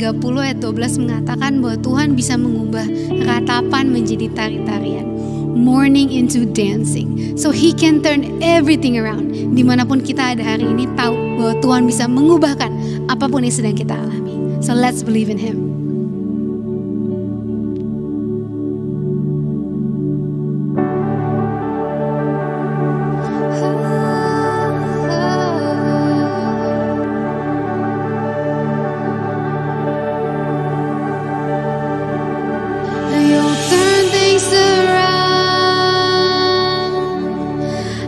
30 ayat 12 mengatakan bahwa Tuhan bisa mengubah ratapan menjadi tari-tarian, mourning into dancing. So He can turn everything around. Dimanapun kita ada hari ini, tahu bahwa Tuhan bisa mengubahkan apapun yang sedang kita alami. So let's believe in Him. You'll turn things around.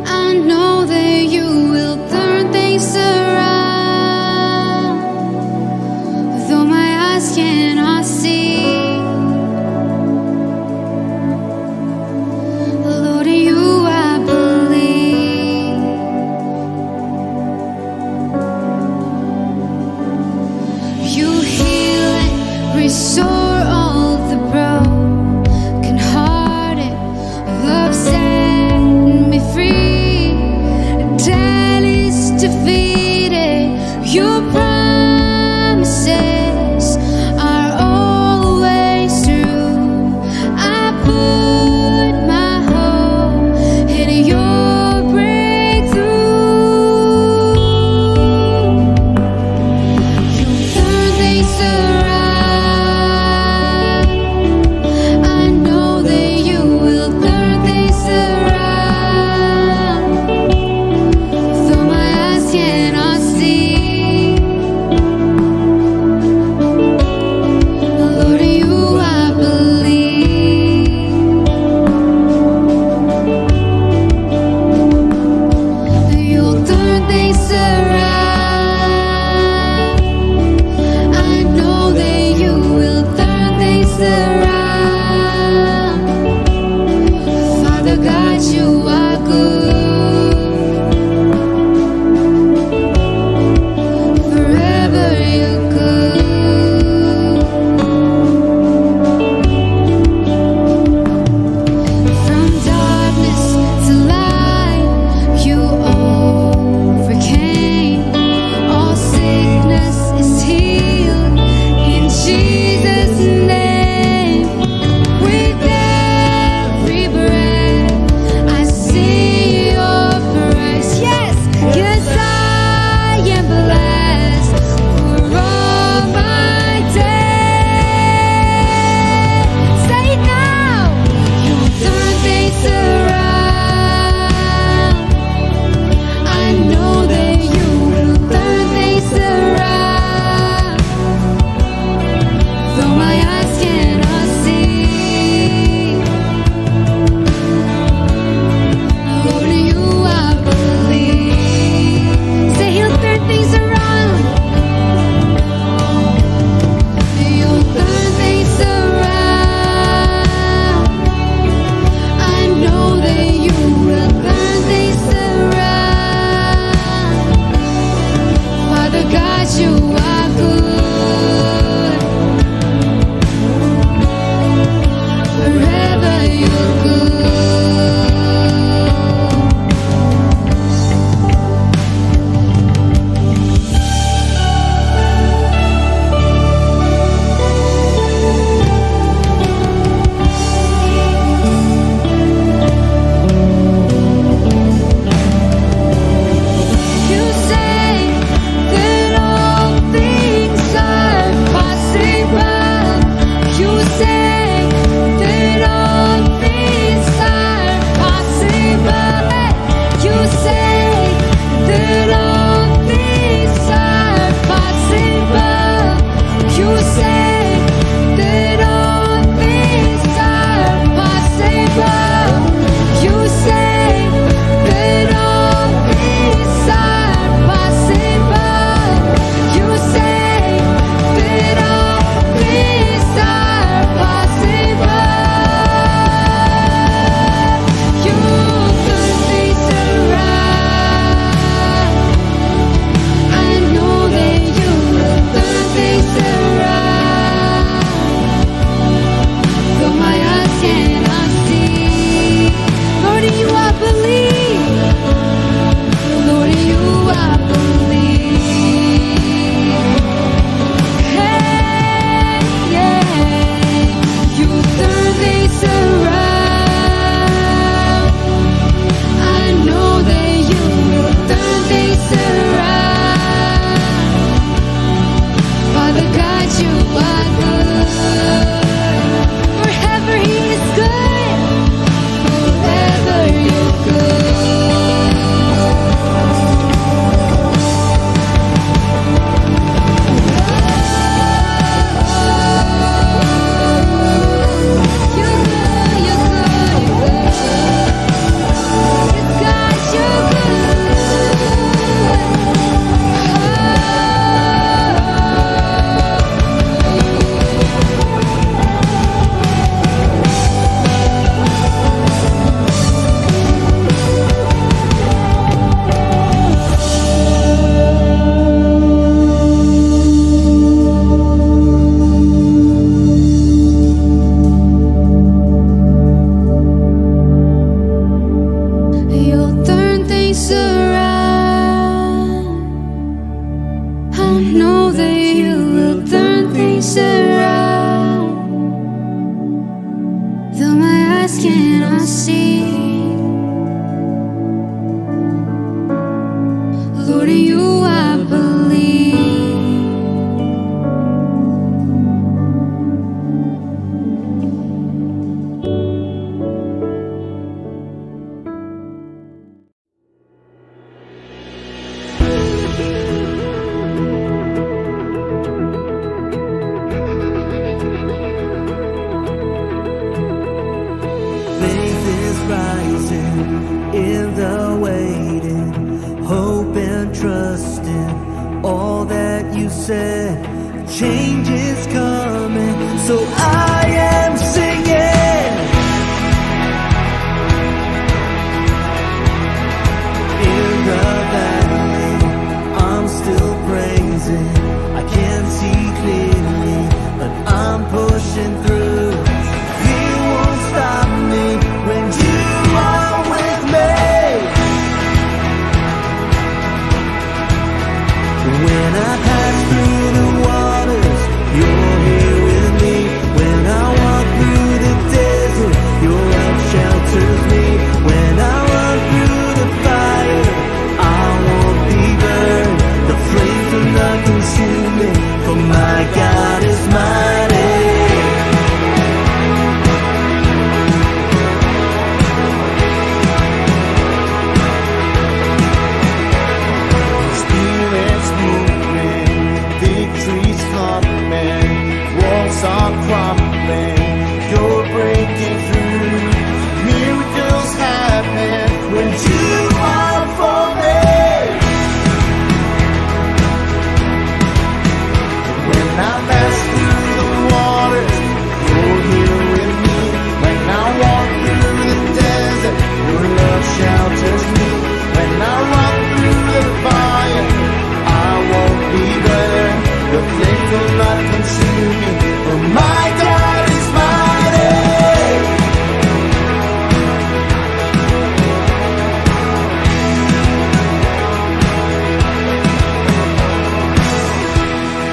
I know that you will turn things around. Though my eyes can't things around. I know that you will turn things around. Though my eyes cannot see, Lord, in you I believe. Faith is rising in the waiting, hope and trust in all that you said. Change is coming, so I am singing. In the valley, I'm still praising. I can't see clearly, but I'm pushing through. Fear won't stop me when you are with me. When I pass through the waters, you're here with me. When I walk through the desert, your love shelters me. When I run through the fire, I won't be burned. The flames will not consume me, for my God is mighty. Spirits moving, victories coming, walls are crumbling, you're breaking through, miracles happen when you are for me. When I pass through the waters, you're here with me. When I walk through the desert, your love shelters me. When I walk through the fire, I won't be burned. The flame will not consume me, for my God is mighty.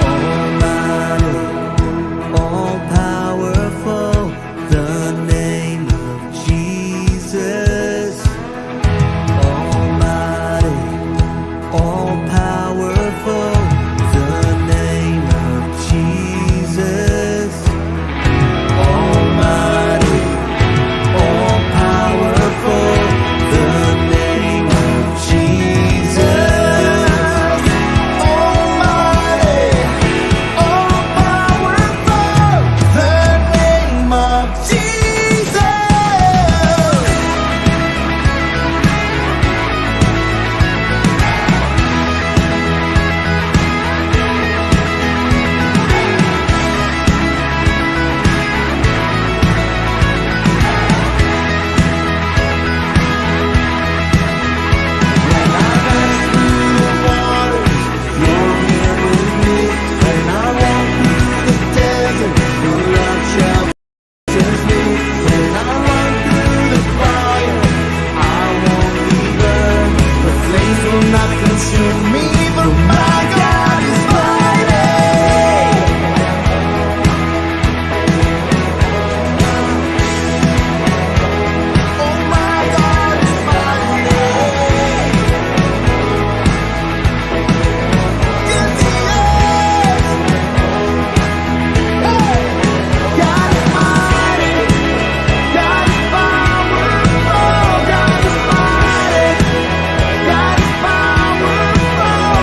Almighty, all powerful, the name of Jesus. Almighty, all powerful, the name of Jesus. Almighty, all powerful, the name of Jesus. Almighty, all powerful, the name of Jesus. Consume me, but my God is mighty. Oh, my God is mighty. Yes, He is. Hey, God is mighty. God is powerful. God is mighty. God is powerful.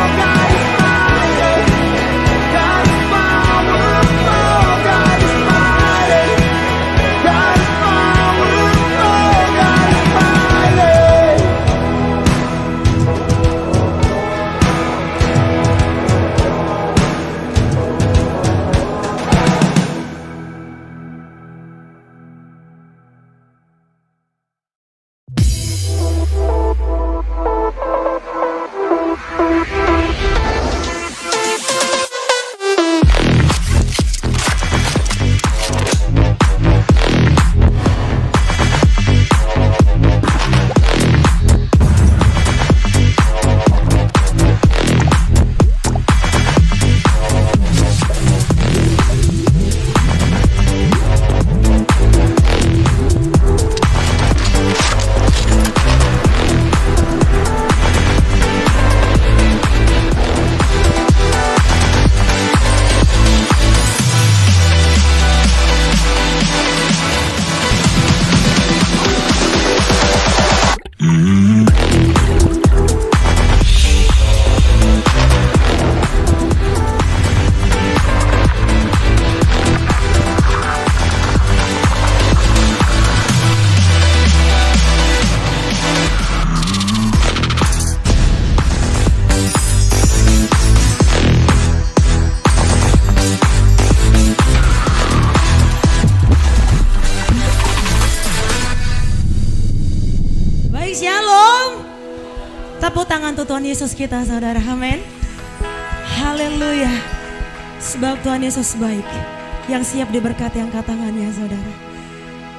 Tepuk tangan untuk Tuhan Yesus kita, saudara. Amin. Haleluya. Sebab Tuhan Yesus baik, yang siap diberkati angkat tangannya, saudara.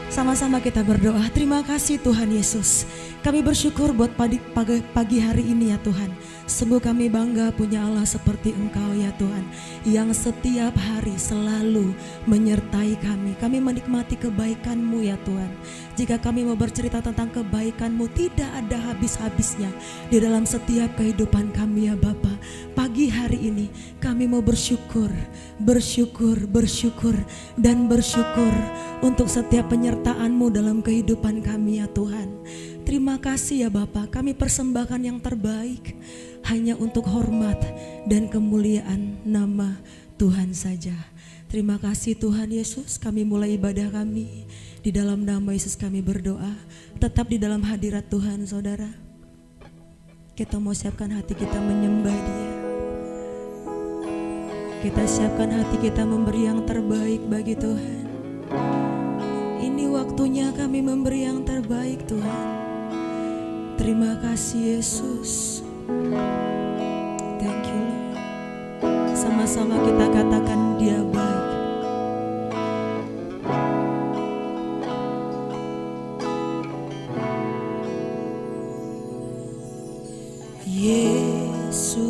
Sama-sama kita berdoa. Terima kasih Tuhan Yesus. Kami bersyukur buat pagi hari ini ya Tuhan. Sungguh kami bangga punya Allah seperti Engkau ya Tuhan, yang setiap hari selalu menyertai kami. Kami menikmati kebaikan-Mu ya Tuhan. Jika kami mau bercerita tentang kebaikan-Mu, tidak ada habis-habisnya di dalam setiap kehidupan kami ya Bapa. Pagi hari ini kami mau bersyukur dan bersyukur untuk setiap penyertaan-Mu dalam kehidupan kami ya Tuhan. Terima kasih ya Bapa, kami persembahkan yang terbaik hanya untuk hormat dan kemuliaan nama Tuhan saja. Terima kasih Tuhan Yesus, kami mulai ibadah kami di dalam nama Yesus kami berdoa. Tetap di dalam hadirat Tuhan saudara. Kita mau siapkan hati kita menyembah Dia. Kita siapkan hati kita memberi yang terbaik bagi Tuhan. Ini waktunya kami memberi yang terbaik Tuhan. Terima kasih Yesus. Thank you Lord. Sama-sama kita katakan Dia baik. Yesus,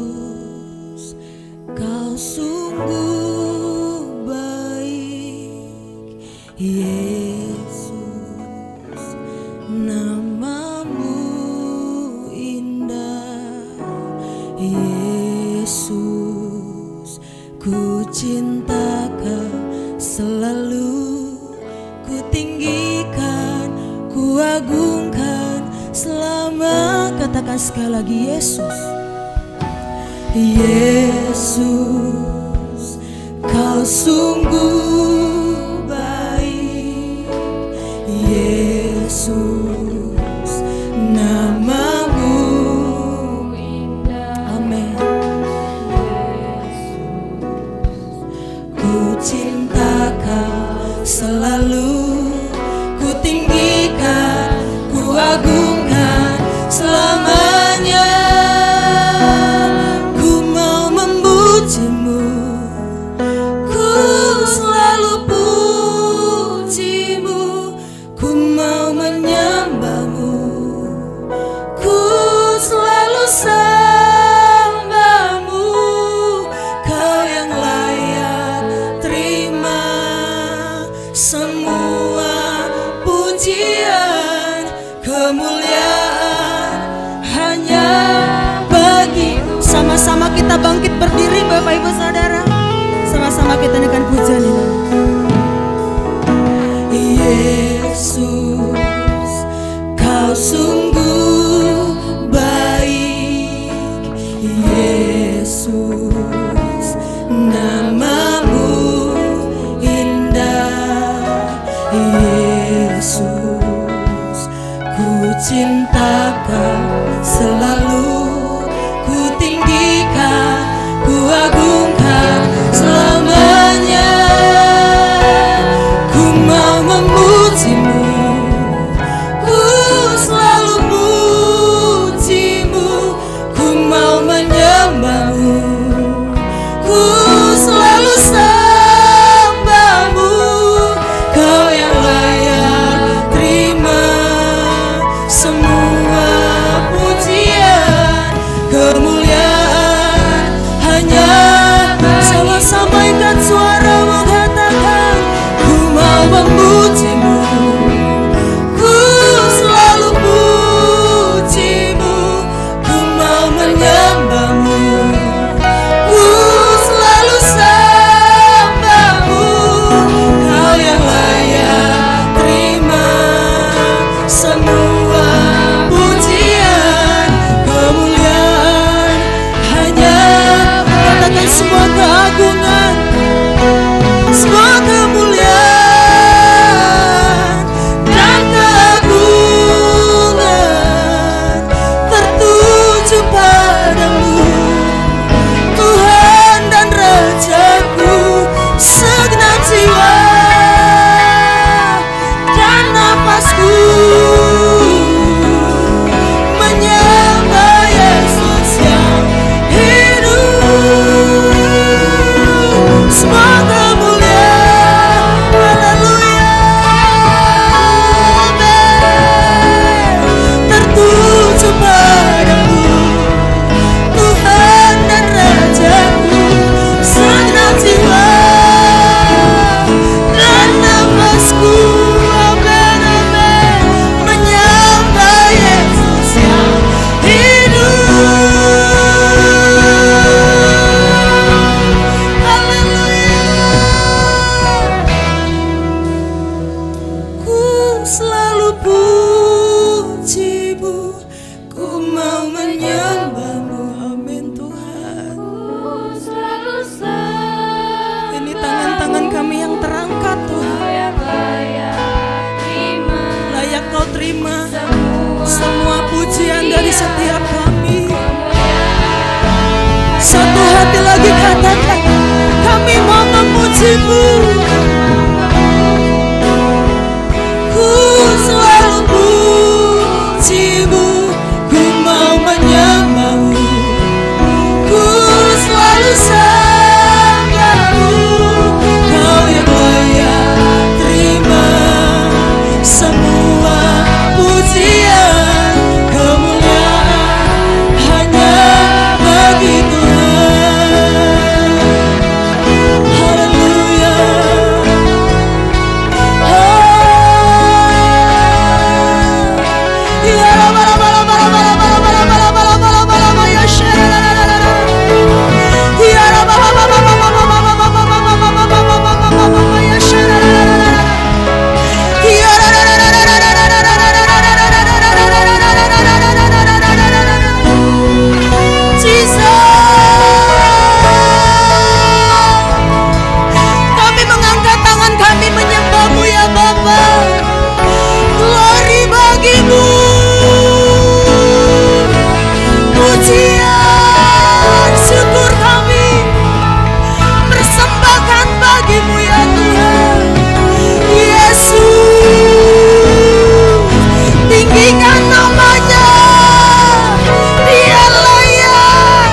Kau sungguh baik. Yesus, nama-Mu indah. Yesus, ku cinta Kau selalu, ku tinggikan, ku agungkan selama. Katakan sekali lagi Yesus. Yesus, Kau sungguh baik. Yesus, nama-Mu indah. Amin. Ku cinta Kau selalu, ku tinggikan, ku agungkan selamanya. Ku mau memuji-Mu, ku selalu puji-Mu. Ku mau menyembah-Mu, ku selalu sembah-Mu. Kau yang layak terima semua pujian, kemuliaan hanya bagi. Sama-sama kita bangkit berdiri Bapak Ibu Saudara. Sama-sama kita naikkan pujian ini. Yesus, Kau sungguh baik. Yesus, nama-Mu indah. Yesus, ku cinta Kau selalu, ku tinggikan, ku agungkan selamanya. Ku mau memuji-Mu, ku selalu puji-Mu. Ku mau menyembah-Mu, ku selalu sembah-Mu. Kau yang layak terima semua pujian, kemuliaan terima semua pujian dari setiap kami. Satu hati lagi katakan, kami mau memuji-Mu. Ku selalu puji-Mu, ku mau menyembah-Mu. Ku selalu sembah-Mu, Kau yang layak terima semua pujian. Kemuliaan hanya bagi Tuhan. Haleluya. Ya bala bala bala bala bala bala bala bala bala bala bala ya shalala. Ya bala bala bala bala bala bala bala bala ya shalala. Ya kami mengangkat tangan kami menyembah-Mu ya Bapa. Glory bagi-Mu, pujian syukur kami persembahkan bagi-Mu ya Tuhan. Yesus, tinggikan namanya, Dia layak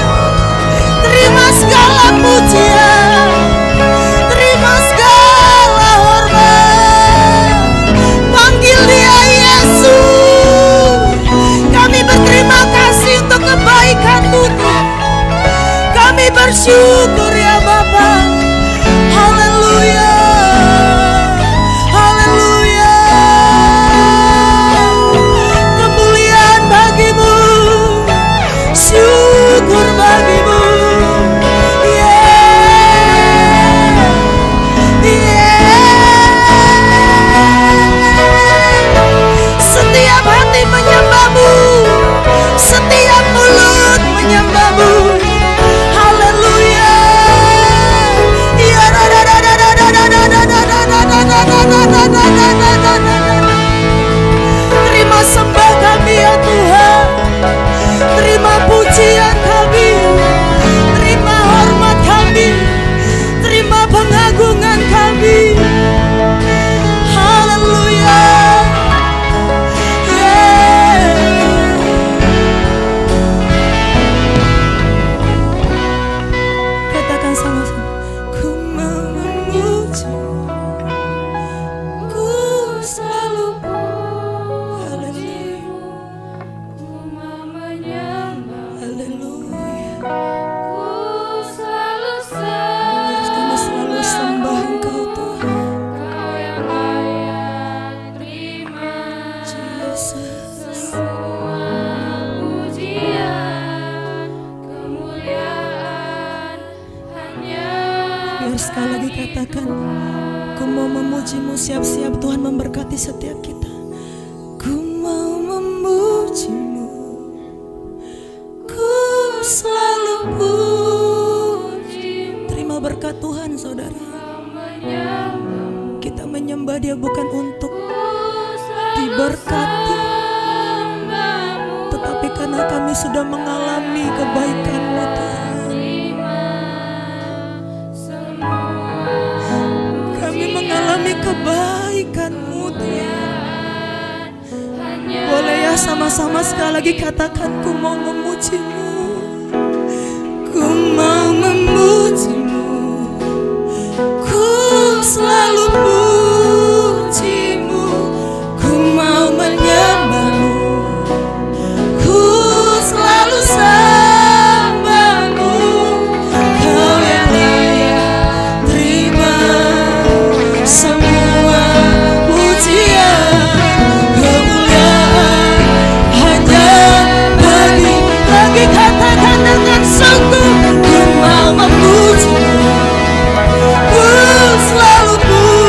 terima segala pujian, terima segala hormat. Panggil Dia Yesus. Kami berterima kasih untuk kebaikan-Mu. Kami bersyukur ya Bapa. Haleluya. Haleluya. Kemuliaan bagi-Mu, syukur bagi-Mu. Yeah. Setiap hati menyembah-Mu, setiap mulut menyembah-Mu. Haleluya. Ya da da da da da da da da da da da da da da da da. Terima sembah kami ya Tuhan, terima pujian kami, terima hormat kami, terima pengagungan kami. Haleluya. Katakan sama-sama, ku mau memuji-Mu, ku selalu haleluya, haleluya. Kami selalu sembah Engkau Tuhan. Yesus. Biar sekali lagi katakan, ku mau memuji-Mu. Siap-siap Tuhan memberkati setiap kita. Ku mau memuji-Mu, ku selalu puji. Terima berkat Tuhan saudara. Kita menyembah Dia bukan untuk diberkati, tetapi karena kami sudah mengalami kebaikan-Mu Tuhan. Kami mengalami kebaikan-Mu Tuhan. Boleh ya sama-sama sekali lagi katakan, ku mau memuji-Mu, ku mau memuji-Mu, ku selalu puji-Mu, ku mau menyembah-Mu, ku selalu sembah-Mu. Kau yang layak terima semua pujian. Kemuliaan hanya bagi. Lagi katakan dengan sungguh, ku mau memuji-Mu, ku selalu puji.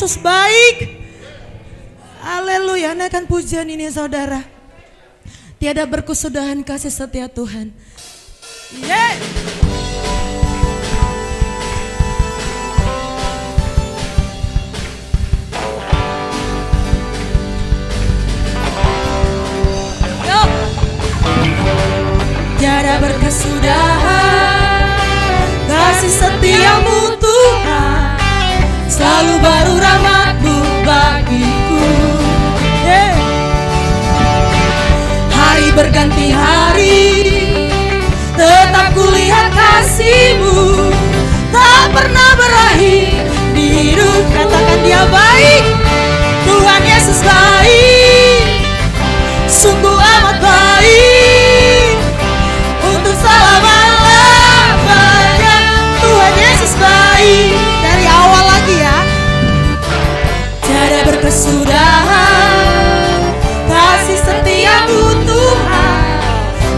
Yesus baik. Haleluya. Naikkan pujian ini saudara. Tiada berkesudahan kasih setia Tuhan. Yeah. Tiada berkesudahan kasih setiamu Tuhan, selalu baru rahmat-Mu bagiku. Hari berganti hari, tetap kulihat kasih-Mu, tak pernah berakhir di hidup. Katakan Dia baik, Tuhan Yesus baik, sungguh amat baik, untuk selama-lamanya. Tuhan Yesus baik. Dari awal lagi ya. Tiada berkesudahan kasih setia-Mu Tuhan,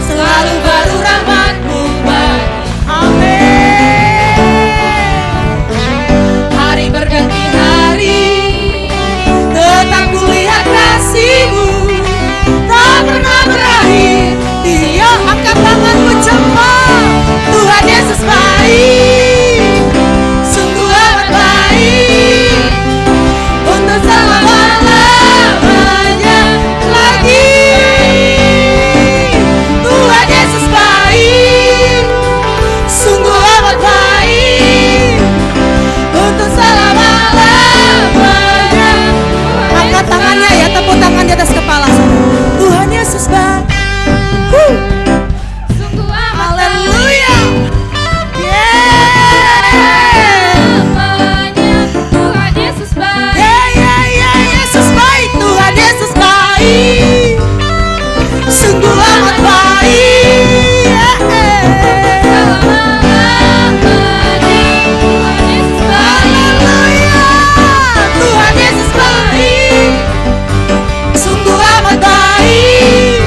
selalu baru rahmat-Mu bagi. Amin. Hari berganti hari, tetap kulihat kasih-Mu, tak pernah berakhir. Dia angkat tanganmu cepat. Tuhan Yesus baik, sungguh amat baik, untuk selama-lamanya lagi. Tuhan Yesus baik, sungguh amat baik, untuk selama-lamanya. Angkat tangannya ya, tepuk tangan di atas kepala. Tuhan Yesus baik. Sungguh amat Haleluya. selamanya. Tuhan Yesus baik. Yesus baik, Tuhan Yesus baik, sungguh amat baik. Haleluya. Tuhan Yesus baik, sungguh amat baik,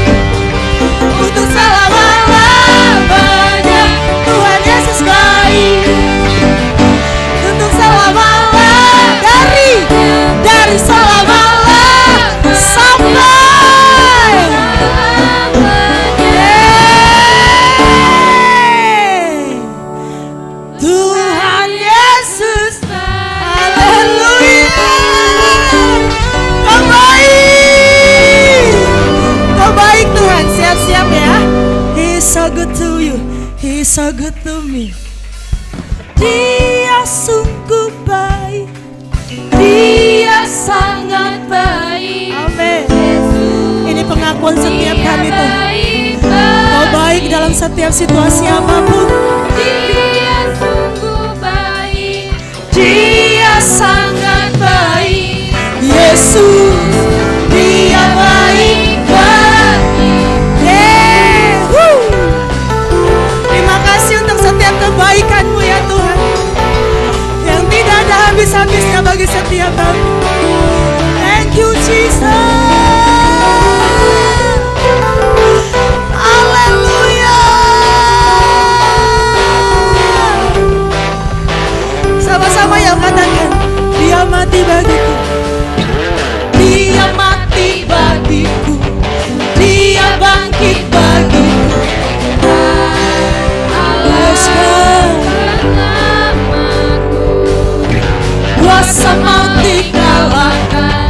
untuk selama-lamanya. Tuhan Yesus baik, untuk selama-lamanya. Dari selama-lamanya sampai Tuhan Yesus. Haleluya. Kau baik, Kau baik Tuhan. Siap-siap ya. He is so good to you, He is so good to me. Dia sungguh baik, Dia sangat baik. Amin. Ini pengakuan setiap kami Tuhan. Kau baik dalam setiap situasi apapun. Dia sungguh baik. Dia sangat baik. Yesus, Dia baik bagi. Terima kasih untuk setiap kebaikan-Mu ya Tuhan, yang tidak ada habis-habisnya bagi setiap kami. Thank you Jesus. Haleluya. Sama-sama yang katakan, Dia mati bagiku, Dia mati bagiku, Dia bangkit bagiku. Kuasa maut dikalahkan,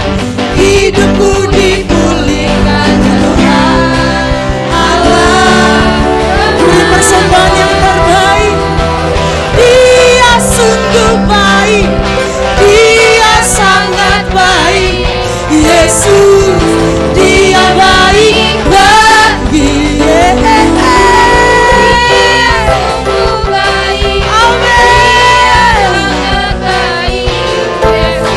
hidupku dipulihkan Tuhan Allah. Beri persembahan yang terbaik. Dia sungguh baik, Dia sangat baik. Yesus, Dia baik bagi. Sungguh baik. Amin. Sangat baik. Yesus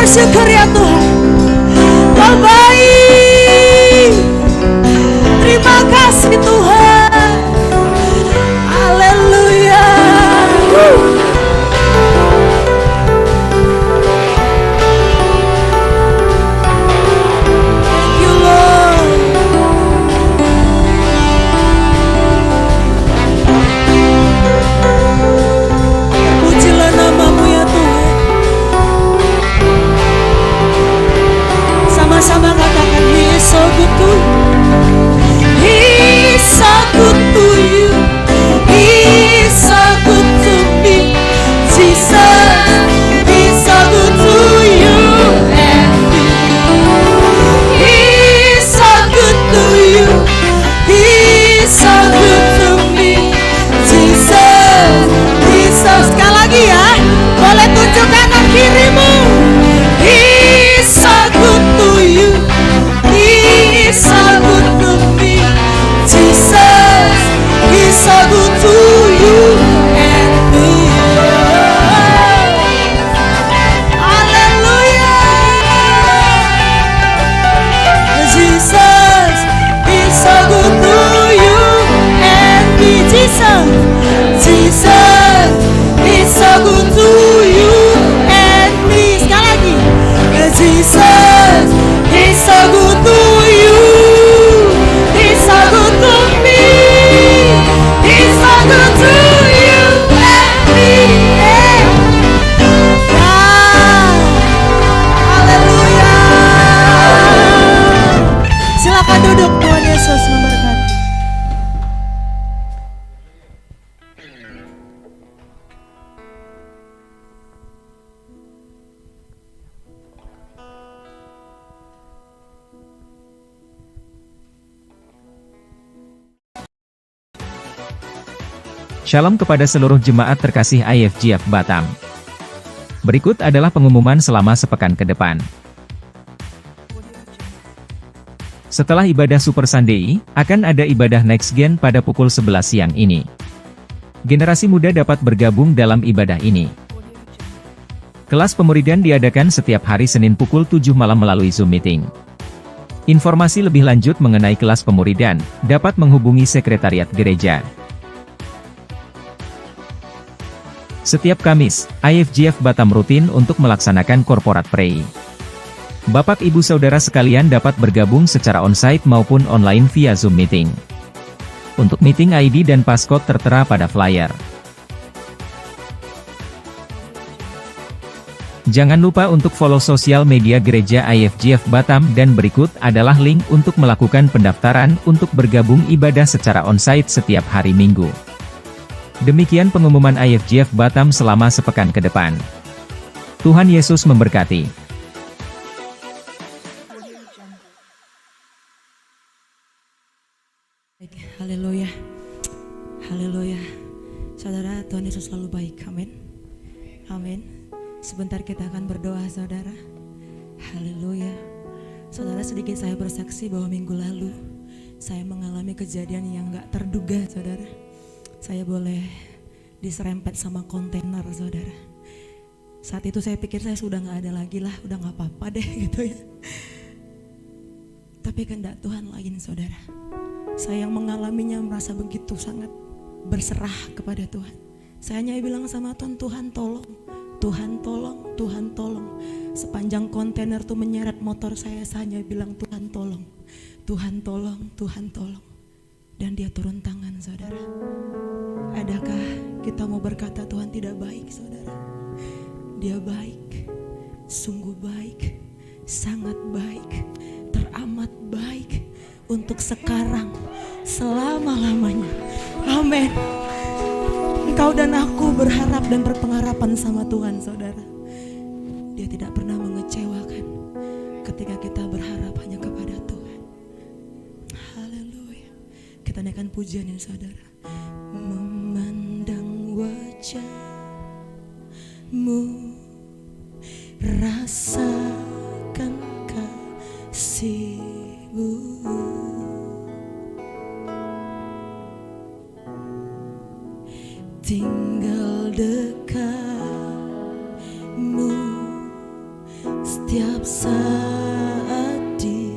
bersyukur ya Tuhan. Kau baik. Terima kasih Tuhan. Haleluya. Thank you Lord. Pujilah namamu ya Tuhan. Sama-sama katakan He is so good to you. He is so good to you. He is so good to me. Jesus, He is so good to you and me. He is so good to you. He is so good to me. Jesus, He is so. Sekali lagi ya, boleh tunjuk kanan kirimu. He is so good to you. He is so good to me. Jesus, He is so good to you and me. Hallelujah. Jesus, He is so good to you and me. Jesus, Jesus, He is so good to you and me. Sekali lagi. Jesus, He's so good to you. He's so good to me. He's so good to you and me. Yeah. Haleluya. Silakan duduk, Tuhan Yesus memberkati. Shalom kepada seluruh jemaat terkasih IFGF Batam. Berikut adalah pengumuman selama sepekan ke depan. Setelah ibadah Super Sunday, akan ada ibadah Next Gen pada pukul 11 siang ini. Generasi muda dapat bergabung dalam ibadah ini. Kelas pemuridan diadakan setiap hari Senin pukul 7 malam melalui Zoom Meeting. Informasi lebih lanjut mengenai kelas pemuridan, dapat menghubungi Sekretariat Gereja. Setiap Kamis, IFGF Batam rutin untuk melaksanakan Corporate Pray. Bapak Ibu Saudara sekalian dapat bergabung secara onsite maupun online via Zoom Meeting. Untuk meeting ID dan passcode tertera pada flyer. Jangan lupa untuk follow sosial media Gereja IFGF Batam dan berikut adalah link untuk melakukan pendaftaran untuk bergabung ibadah secara onsite setiap hari Minggu. Demikian pengumuman IFGF Batam selama sepekan ke depan. Tuhan Yesus memberkati. Haleluya. Haleluya. Saudara, Tuhan Yesus selalu baik. Amin. Amin. Sebentar kita akan berdoa, saudara. Haleluya. Saudara, sedikit saya bersaksi bahwa minggu lalu saya mengalami kejadian yang gak terduga, saudara. Saya boleh diserempet sama kontainer, saudara. Saat itu saya pikir saya sudah gak ada lagi lah, udah gak apa-apa deh gitu ya. Tapi kehendak Tuhan lain, saudara. Saya yang mengalaminya merasa begitu sangat berserah kepada Tuhan. Saya hanya bilang sama Tuhan, Tuhan tolong, Tuhan tolong, Tuhan tolong. Sepanjang kontainer tuh menyeret motor saya hanya bilang Tuhan tolong, Tuhan tolong, Tuhan tolong. Dan dia turun tangan, saudara. Adakah kita mau berkata Tuhan tidak baik, saudara? Dia baik, sungguh baik, sangat baik, teramat baik untuk sekarang, selama-lamanya. Amin. Engkau dan aku berharap dan berpengharapan sama Tuhan, saudara. Dia tidak pernah mengecewakan ketika kita berharap hanya kepada Tuhan. Haleluya. Kita naikkan pujian ini, saudara. Memandang wajah-Mu, rasakan kasih-Mu, tinggal dekat-Mu saat di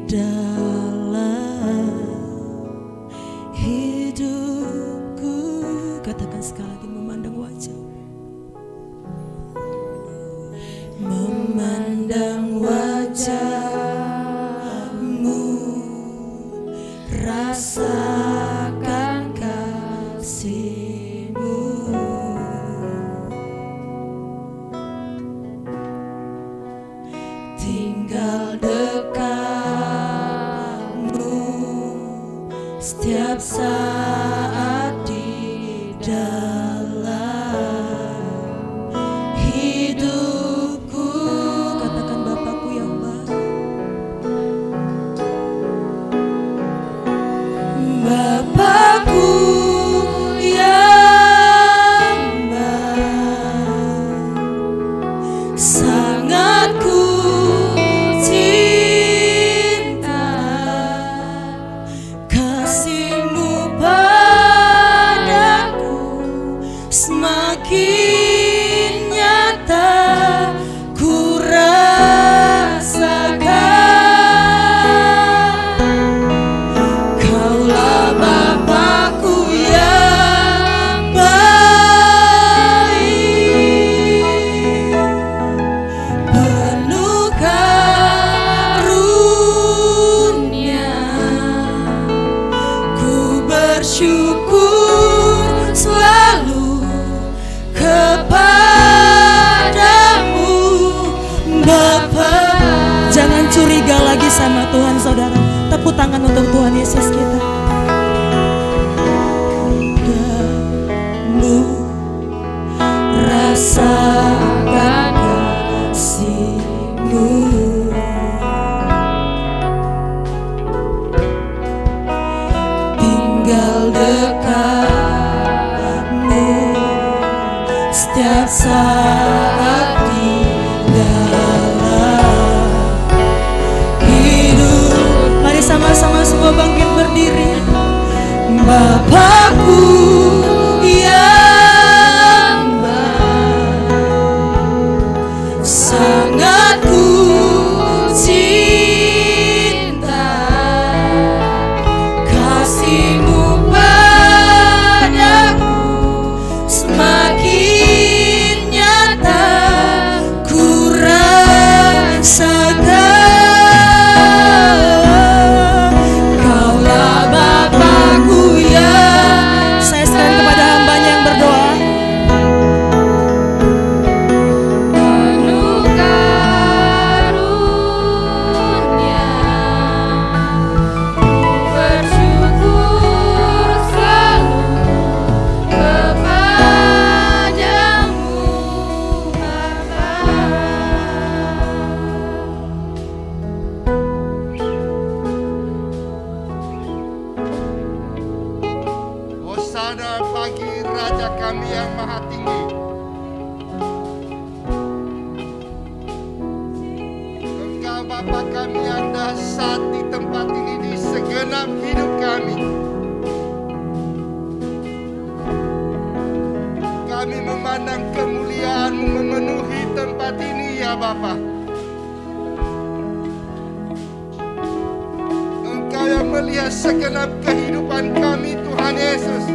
dalam hidupku. Katakan sekali lagi, memandang wajah. Memandang wajahmu, rasakan kasih-Mu. Tinggal dekatmu setiap saat di dalam hidupku. Katakan Bapakku yang baik, Bapakku yang baik, sangat ku cinta. Kasih-Mu padaku semakin nyata ku rasakan. Kaulah Bapakku yang baik, penuh karunia. Ku bersyukur selalu kepadamu, Bapa. Jangan curiga lagi sama Tuhan, saudara. Tepuk tangan untuk Tuhan Yesus kita. Damu rasakan kasih-Mu. Tinggal dekatmu setiap saat di dalam hidup. Mari sama-sama semua bangkit berdiri. Bapakku yang baik, sangat ku cinta. Kasih-Mu padaku semakin nyata ku rasakan. Kaulah Bapakku yang, saya serahkan kepada hamba-Nya yang berdoa. penuh karunia. Ku bersyukur selalu kepadamu, Bapa. Hosana bagi Raja kami yang maha tinggi. Engkau Bapa kami yang dahsyat di tempat ini, di segenap hidup kami. Kami memandang kemuliaan-Mu memenuhi tempat ini ya Bapa. Engkau yang melihat segenap kehidupan kami, Tuhan Yesus.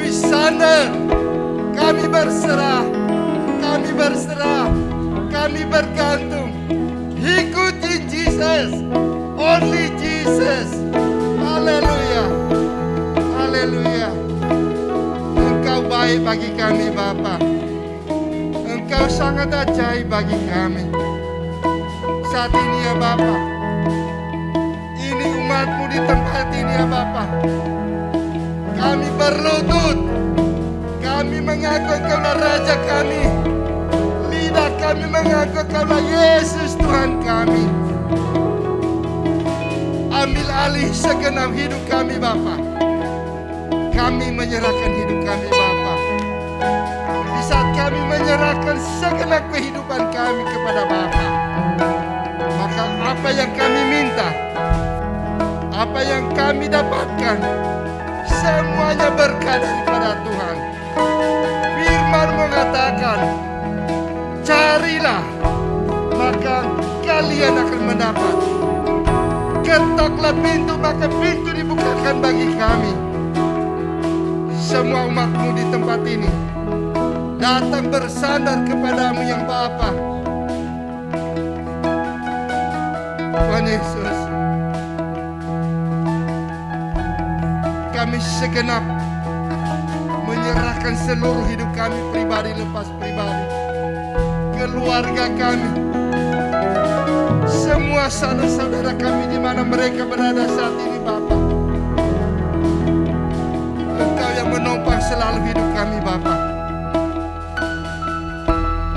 Wisana, kami berserah, kami bergantung. Ikuti Jesus, only Jesus. Haleluya, haleluya. Engkau baik bagi kami Bapa. Engkau sangat ajaib bagi kami. Saat ini ya Bapa, ini umat-Mu di tempat ini ya Bapa. Kami berlutut, kami mengaku Engkaulah Raja kami. Lidah kami mengaku Engkaulah Yesus Tuhan kami. Ambil alih segenap hidup kami Bapa. Kami menyerahkan hidup kami Bapa. Di saat kami menyerahkan segenap kehidupan kami kepada Bapa, maka apa yang kami minta, apa yang kami dapatkan, semuanya berkat daripada Tuhan. mengatakan, carilah, maka kalian akan mendapat. Ketoklah pintu, maka pintu dibukakan bagi kami. Semua umatmu di tempat ini datang bersandar kepadamu yang Bapa. Tuhan Yesus, kami segenap menyerahkan seluruh hidup kami, pribadi lepas pribadi, keluarga kami, semua saudara-saudara kami di mana mereka berada saat ini, Bapa. Engkau yang menopang selalu hidup kami, Bapa.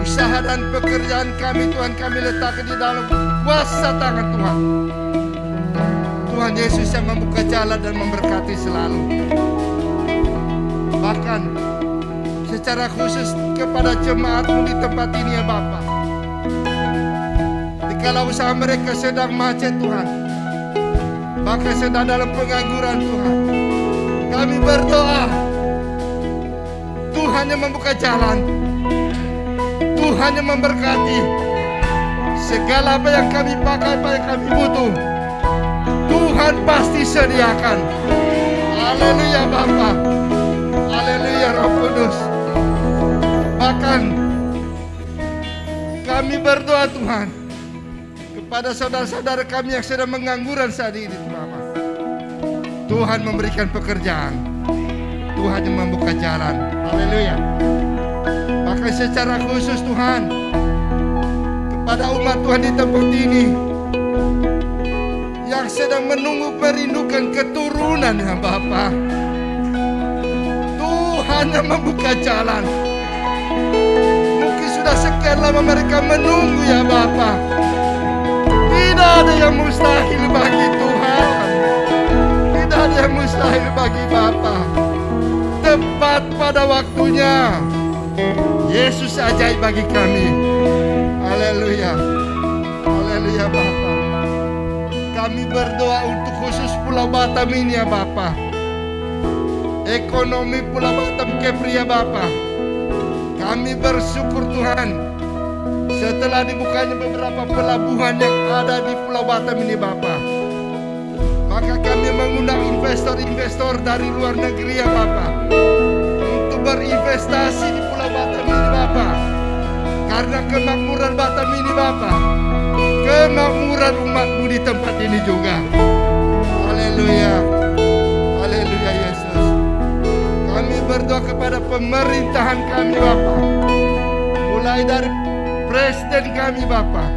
Usaha dan pekerjaan kami, Tuhan, kami letakkan di dalam kuasa tangan Tuhan. Tuhan Yesus yang membuka jalan dan memberkati selalu. Bahkan secara khusus kepada jemaat-Mu di tempat ini ya Bapa. Dikala usaha mereka sedang macet Tuhan, bahkan sedang dalam pengangguran Tuhan, kami berdoa Tuhan yang membuka jalan, Tuhan yang memberkati segala apa yang kami pakai, apa yang kami butuh, Tuhan pasti sediakan. Haleluya Bapa, haleluya Roh Kudus. Bahkan kami berdoa Tuhan kepada saudara-saudara kami yang sedang mengangguran saat ini Bapa. Tuhan memberikan pekerjaan, Tuhan yang membuka jalan. Haleluya. Bahkan secara khusus Tuhan kepada umat Tuhan di tempat ini yang sedang menunggu merindukan keturunan ya Bapa. Tuhan yang membuka jalan. Mungkin sudah sekian lama mereka menunggu ya Bapa. Tidak ada yang mustahil bagi Tuhan. Tidak ada yang mustahil bagi Bapa. Tepat pada waktunya Yesus ajaib bagi kami. Haleluya. Haleluya Bapa. Kami berdoa untuk khusus Pulau Batam ini ya Bapa. Ekonomi Pulau Batam Kepri ya Bapa. Kami bersyukur Tuhan setelah dibukanya beberapa pelabuhan yang ada di Pulau Batam ini Bapa. Maka kami mengundang investor-investor dari luar negeri ya Bapa untuk berinvestasi di Pulau Batam ini Bapa. Karena kemakmuran Batam ini Bapa, kemakmuran umat-Mu di tempat ini juga. Haleluya. Haleluya Yesus. Kami berdoa kepada pemerintahan kami Bapa, mulai dari presiden kami Bapa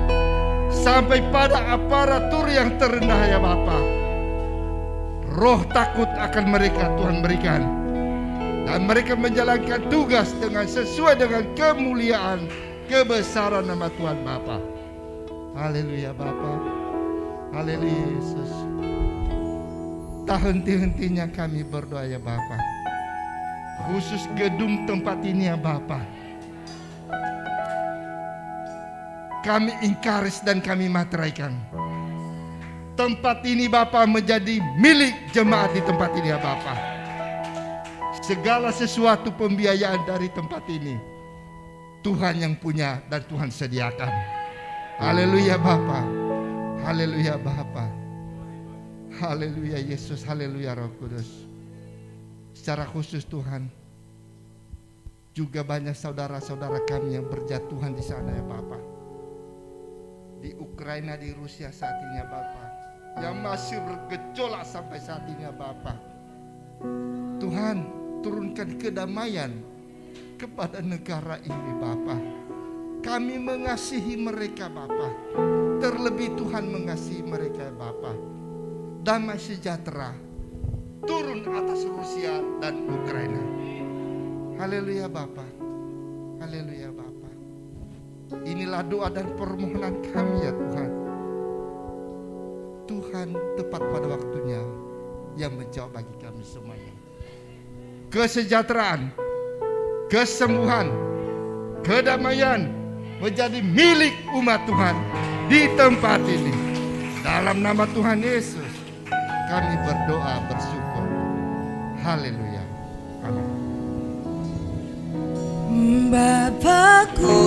sampai pada aparatur yang terendah ya Bapa. Roh takut akan mereka Tuhan berikan, dan mereka menjalankan tugas dengan sesuai dengan kemuliaan kebesaran nama Tuhan Bapa. Haleluya Bapa. Haleluya Yesus. Tak henti-hentinya kami berdoa ya Bapa. Khusus gedung tempat ini ya Bapa. Kami ingkaris dan kami materaikan. Tempat ini Bapa menjadi milik jemaat di tempat ini ya Bapa. Segala sesuatu pembiayaan dari tempat ini Tuhan yang punya dan Tuhan sediakan. Haleluya Bapa. Haleluya Bapa. Haleluya Yesus. Haleluya Roh Kudus. Secara khusus Tuhan, juga banyak saudara-saudara kami yang berjatuhan di sana ya Bapa. Di Ukraina, di Rusia saat ini ya Bapa, yang masih bergejolak sampai saat ini ya Bapa. Tuhan, turunkan kedamaian kepada negara ini Bapa. Kami mengasihi mereka Bapa. Terlebih Tuhan mengasihi mereka Bapa. Damai sejahtera turun atas Rusia dan Ukraina. Haleluya Bapa. Haleluya Bapa. Inilah doa dan permohonan kami ya Tuhan. Tuhan tepat pada waktunya yang menjawab bagi kami semuanya. Kesejahteraan, kesembuhan, kedamaian menjadi milik umat Tuhan di tempat ini. Dalam nama Tuhan Yesus kami berdoa bersyukur. Haleluya. Amin. Bapa aku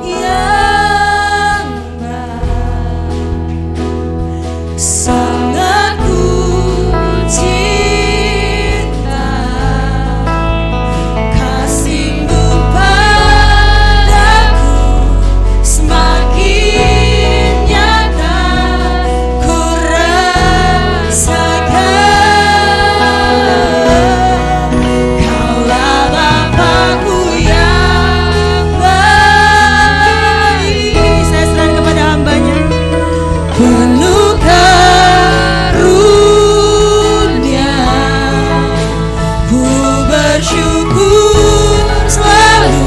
yang baik, sangat ku cinta kasih-Mu padaku, semakin nyata ku rasakan. Kaulah Bapa-Ku yang baik. Saya serahkan kepada hamba-Nya. Penuh karunia, ku bersyukur selalu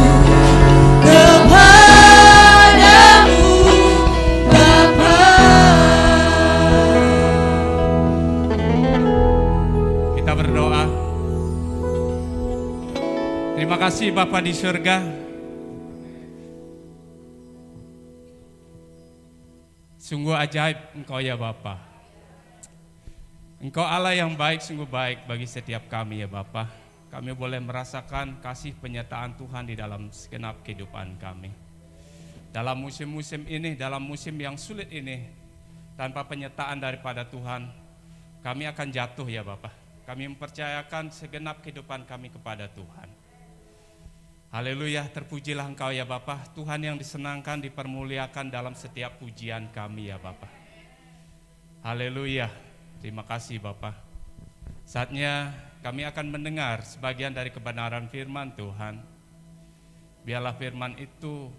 kepadamu Bapa. Kita berdoa. Terima kasih Bapa di surga. Sungguh ajaib Engkau ya Bapa. Engkau Allah yang baik, sungguh baik bagi setiap kami ya Bapa. Kami boleh merasakan kasih penyertaan Tuhan di dalam segenap kehidupan kami. Dalam musim-musim ini, dalam musim yang sulit ini, tanpa penyertaan daripada Tuhan, kami akan jatuh ya Bapa. Kami mempercayakan segenap kehidupan kami kepada Tuhan. Haleluya, terpujilah Engkau ya Bapa, Tuhan yang disenangkan, dipermuliakan dalam setiap pujian kami ya Bapa. Haleluya, terima kasih Bapa. Saatnya kami akan mendengar sebagian dari kebenaran firman Tuhan. Biarlah firman itu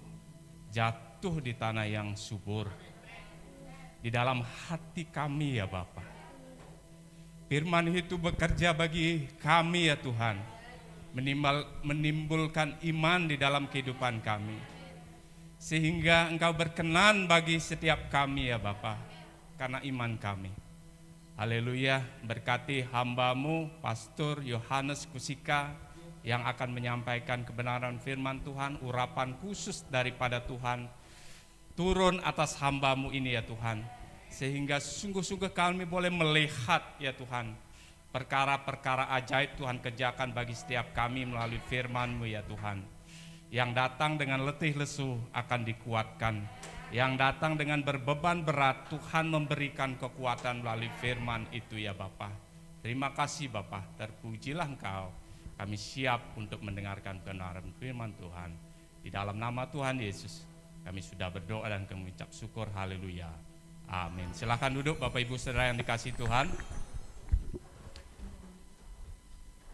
jatuh di tanah yang subur, di dalam hati kami ya Bapa. Firman itu bekerja bagi kami ya Tuhan, menimbulkan iman di dalam kehidupan kami, sehingga Engkau berkenan bagi setiap kami ya Bapa, karena iman kami. Haleluya, berkati hamba-Mu Pastor Yohanes Kusika yang akan menyampaikan kebenaran firman Tuhan, urapan khusus daripada Tuhan turun atas hamba-Mu ini ya Tuhan, sehingga sungguh-sungguh kami boleh melihat ya Tuhan, perkara-perkara ajaib Tuhan kerjakan bagi setiap kami melalui firman-Mu ya Tuhan. Yang datang dengan letih lesu akan dikuatkan, yang datang dengan berbeban berat Tuhan memberikan kekuatan melalui firman itu ya Bapa. Terima kasih Bapa, terpujilah Engkau. Kami siap untuk mendengarkan kebenaran firman Tuhan. Di dalam nama Tuhan Yesus kami sudah berdoa dan kami mengucap syukur. Haleluya, amin. Silakan duduk Bapak Ibu Saudara yang dikasihi Tuhan.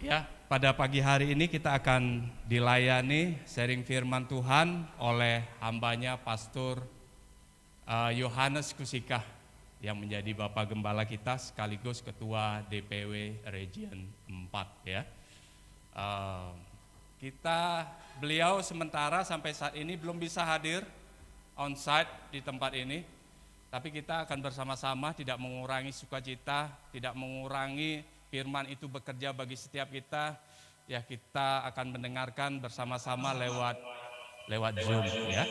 Ya, pada pagi hari ini kita akan dilayani sharing firman Tuhan oleh hambanya Pastor Yohanes Kusika yang menjadi Bapak Gembala kita sekaligus Ketua DPW Region 4 ya. Beliau sementara sampai saat ini belum bisa hadir on-site di tempat ini, tapi kita akan bersama-sama, tidak mengurangi sukacita, tidak mengurangi firman itu bekerja bagi setiap kita, ya kita akan mendengarkan bersama-sama lewat Zoom ya.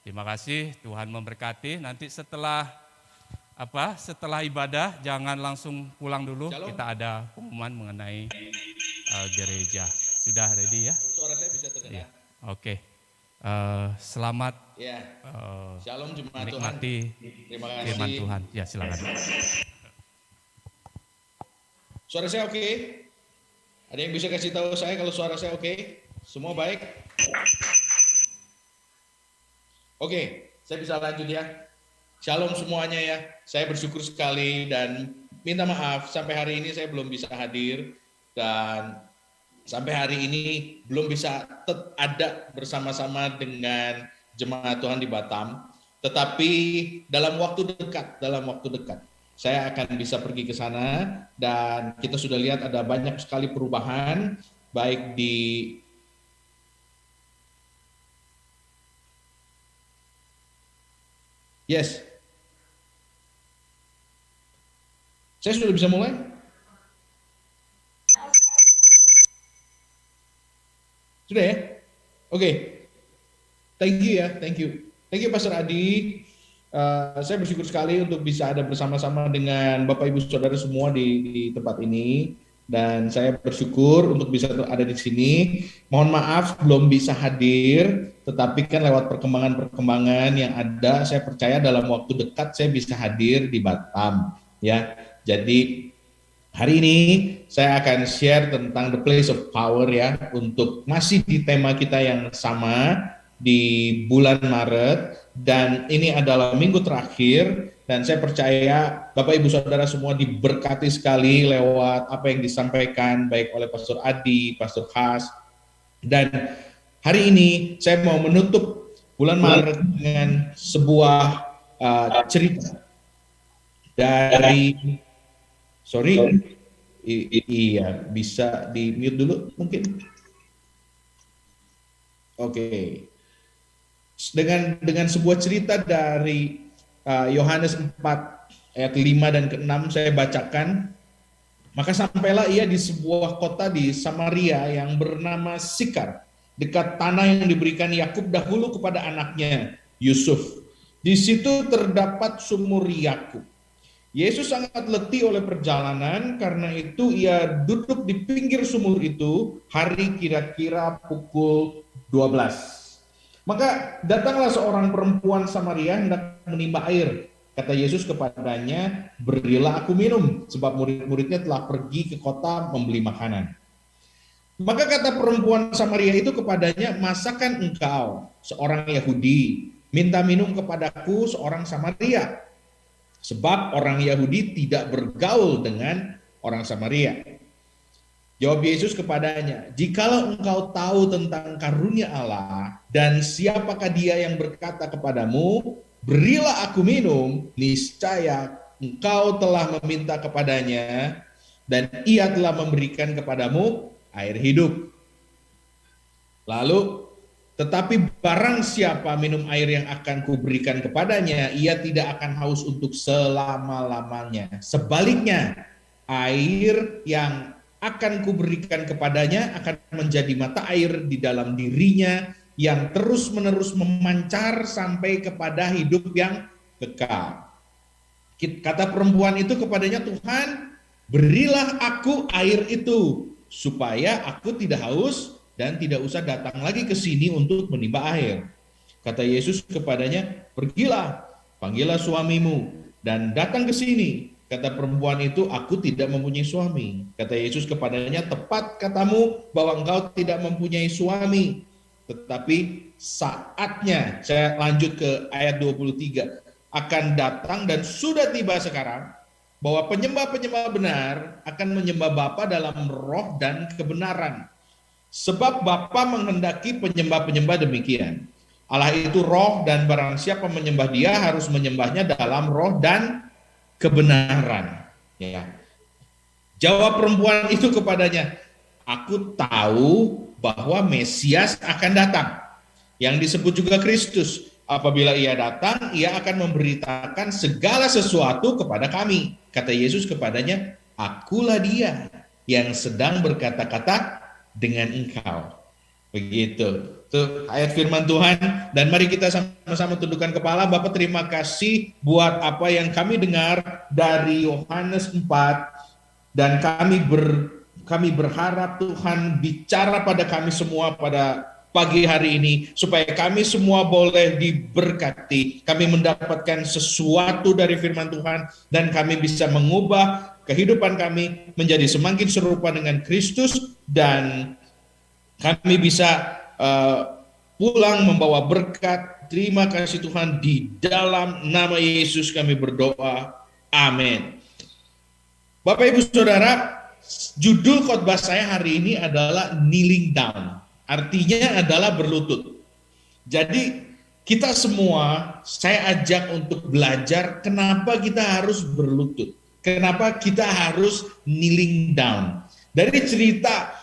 Terima kasih, Tuhan memberkati. Nanti setelah ibadah jangan langsung pulang dulu, kita ada pengumuman mengenai gereja. Sudah ready ya? Suara saya bisa terdengar. Ya. Oke. Selamat Ya. Shalom jemaat Tuhan. menikmati Terima kasih. firman Tuhan. Ya, silakan. Suara saya oke? Ada yang bisa kasih tahu saya kalau suara saya oke? Semua baik? Oke, saya bisa lanjut ya. Shalom semuanya ya. Saya bersyukur sekali dan minta maaf sampai hari ini saya belum bisa hadir dan sampai hari ini belum bisa ada bersama-sama dengan jemaat Tuhan di Batam. Tetapi dalam waktu dekat saya akan bisa pergi ke sana dan kita sudah lihat ada banyak sekali perubahan baik di Yes. Saya sudah bisa mulai? Sudah ya? Oke. Thank you ya, thank you. Thank you Pastor Adi. Saya bersyukur sekali untuk bisa ada bersama-sama dengan Bapak Ibu Saudara semua di tempat ini. dan saya bersyukur untuk bisa ada di sini. Mohon maaf belum bisa hadir, tetapi kan lewat perkembangan-perkembangan yang ada, saya percaya dalam waktu dekat saya bisa hadir di Batam, ya. Jadi hari ini saya akan share tentang the place of power, ya, untuk masih di tema kita yang sama di bulan Maret, dan ini adalah minggu terakhir. Dan saya percaya Bapak Ibu Saudara semua diberkati sekali lewat apa yang disampaikan baik oleh Pastor Adi, Pastor Has. Dan hari ini saya mau menutup bulan Maret dengan sebuah cerita dari iya, bisa di mute dulu mungkin. Oke. Dengan sebuah cerita dari Yohanes 4 ayat 5 dan ke-6 saya bacakan. Maka sampailah ia di sebuah kota di Samaria yang bernama Sikar, dekat tanah yang diberikan Yakub dahulu kepada anaknya Yusuf. Di situ terdapat sumur Yakub. Yesus sangat letih oleh perjalanan, karena itu ia duduk di pinggir sumur itu hari kira-kira pukul 12. Maka datanglah seorang perempuan Samaria hendak menimba air. Kata Yesus kepadanya, berilah aku minum, sebab murid-muridnya telah pergi ke kota membeli makanan. Maka kata perempuan Samaria itu kepadanya, masakan engkau, seorang Yahudi, minta minum kepadaku, seorang Samaria? Sebab orang Yahudi tidak bergaul dengan orang Samaria. Jawab Yesus kepadanya, jikalau engkau tahu tentang karunia Allah dan siapakah dia yang berkata kepadamu, berilah aku minum, niscaya engkau telah meminta kepadanya dan ia telah memberikan kepadamu air hidup. Lalu, tetapi barang siapa minum air yang akan kuberikan kepadanya, ia tidak akan haus untuk selama-lamanya. Sebaliknya, air yang akan kuberikan kepadanya akan menjadi mata air di dalam dirinya yang terus-menerus memancar sampai kepada hidup yang kekal. Kata perempuan itu kepadanya, Tuhan, berilah aku air itu supaya aku tidak haus dan tidak usah datang lagi ke sini untuk menimba air. Kata Yesus kepadanya, pergilah, panggillah suamimu dan datang ke sini. Kata perempuan itu, aku tidak mempunyai suami. Kata Yesus kepadanya, tepat katamu bahwa engkau tidak mempunyai suami. Tetapi saatnya, saya lanjut ke ayat 23, akan datang dan sudah tiba sekarang, bahwa penyembah-penyembah benar akan menyembah Bapa dalam roh dan kebenaran. Sebab Bapa menghendaki penyembah-penyembah demikian. Allah itu roh, dan barang siapa menyembah dia harus menyembahnya dalam roh dan kebenaran. Ya. Jawab perempuan itu kepadanya, aku tahu bahwa Mesias akan datang, yang disebut juga Kristus. Apabila ia datang, ia akan memberitakan segala sesuatu kepada kami. Kata Yesus kepadanya, akulah dia yang sedang berkata-kata dengan engkau. Begitu. Itu ayat firman Tuhan, dan mari kita sama-sama tundukkan kepala. Bapak, terima kasih buat apa yang kami dengar dari Yohanes 4, dan kami berharap Tuhan bicara pada kami semua pada pagi hari ini, supaya kami semua boleh diberkati, kami mendapatkan sesuatu dari firman Tuhan, dan kami bisa mengubah kehidupan kami menjadi semakin serupa dengan Kristus, dan kami bisa pulang membawa berkat. Terima kasih Tuhan, di dalam nama Yesus kami berdoa, amin. Bapak Ibu Saudara, judul khotbah saya hari ini adalah kneeling down, artinya adalah berlutut. Jadi kita semua, saya ajak untuk belajar kenapa kita harus berlutut, kenapa kita harus kneeling down. Dari cerita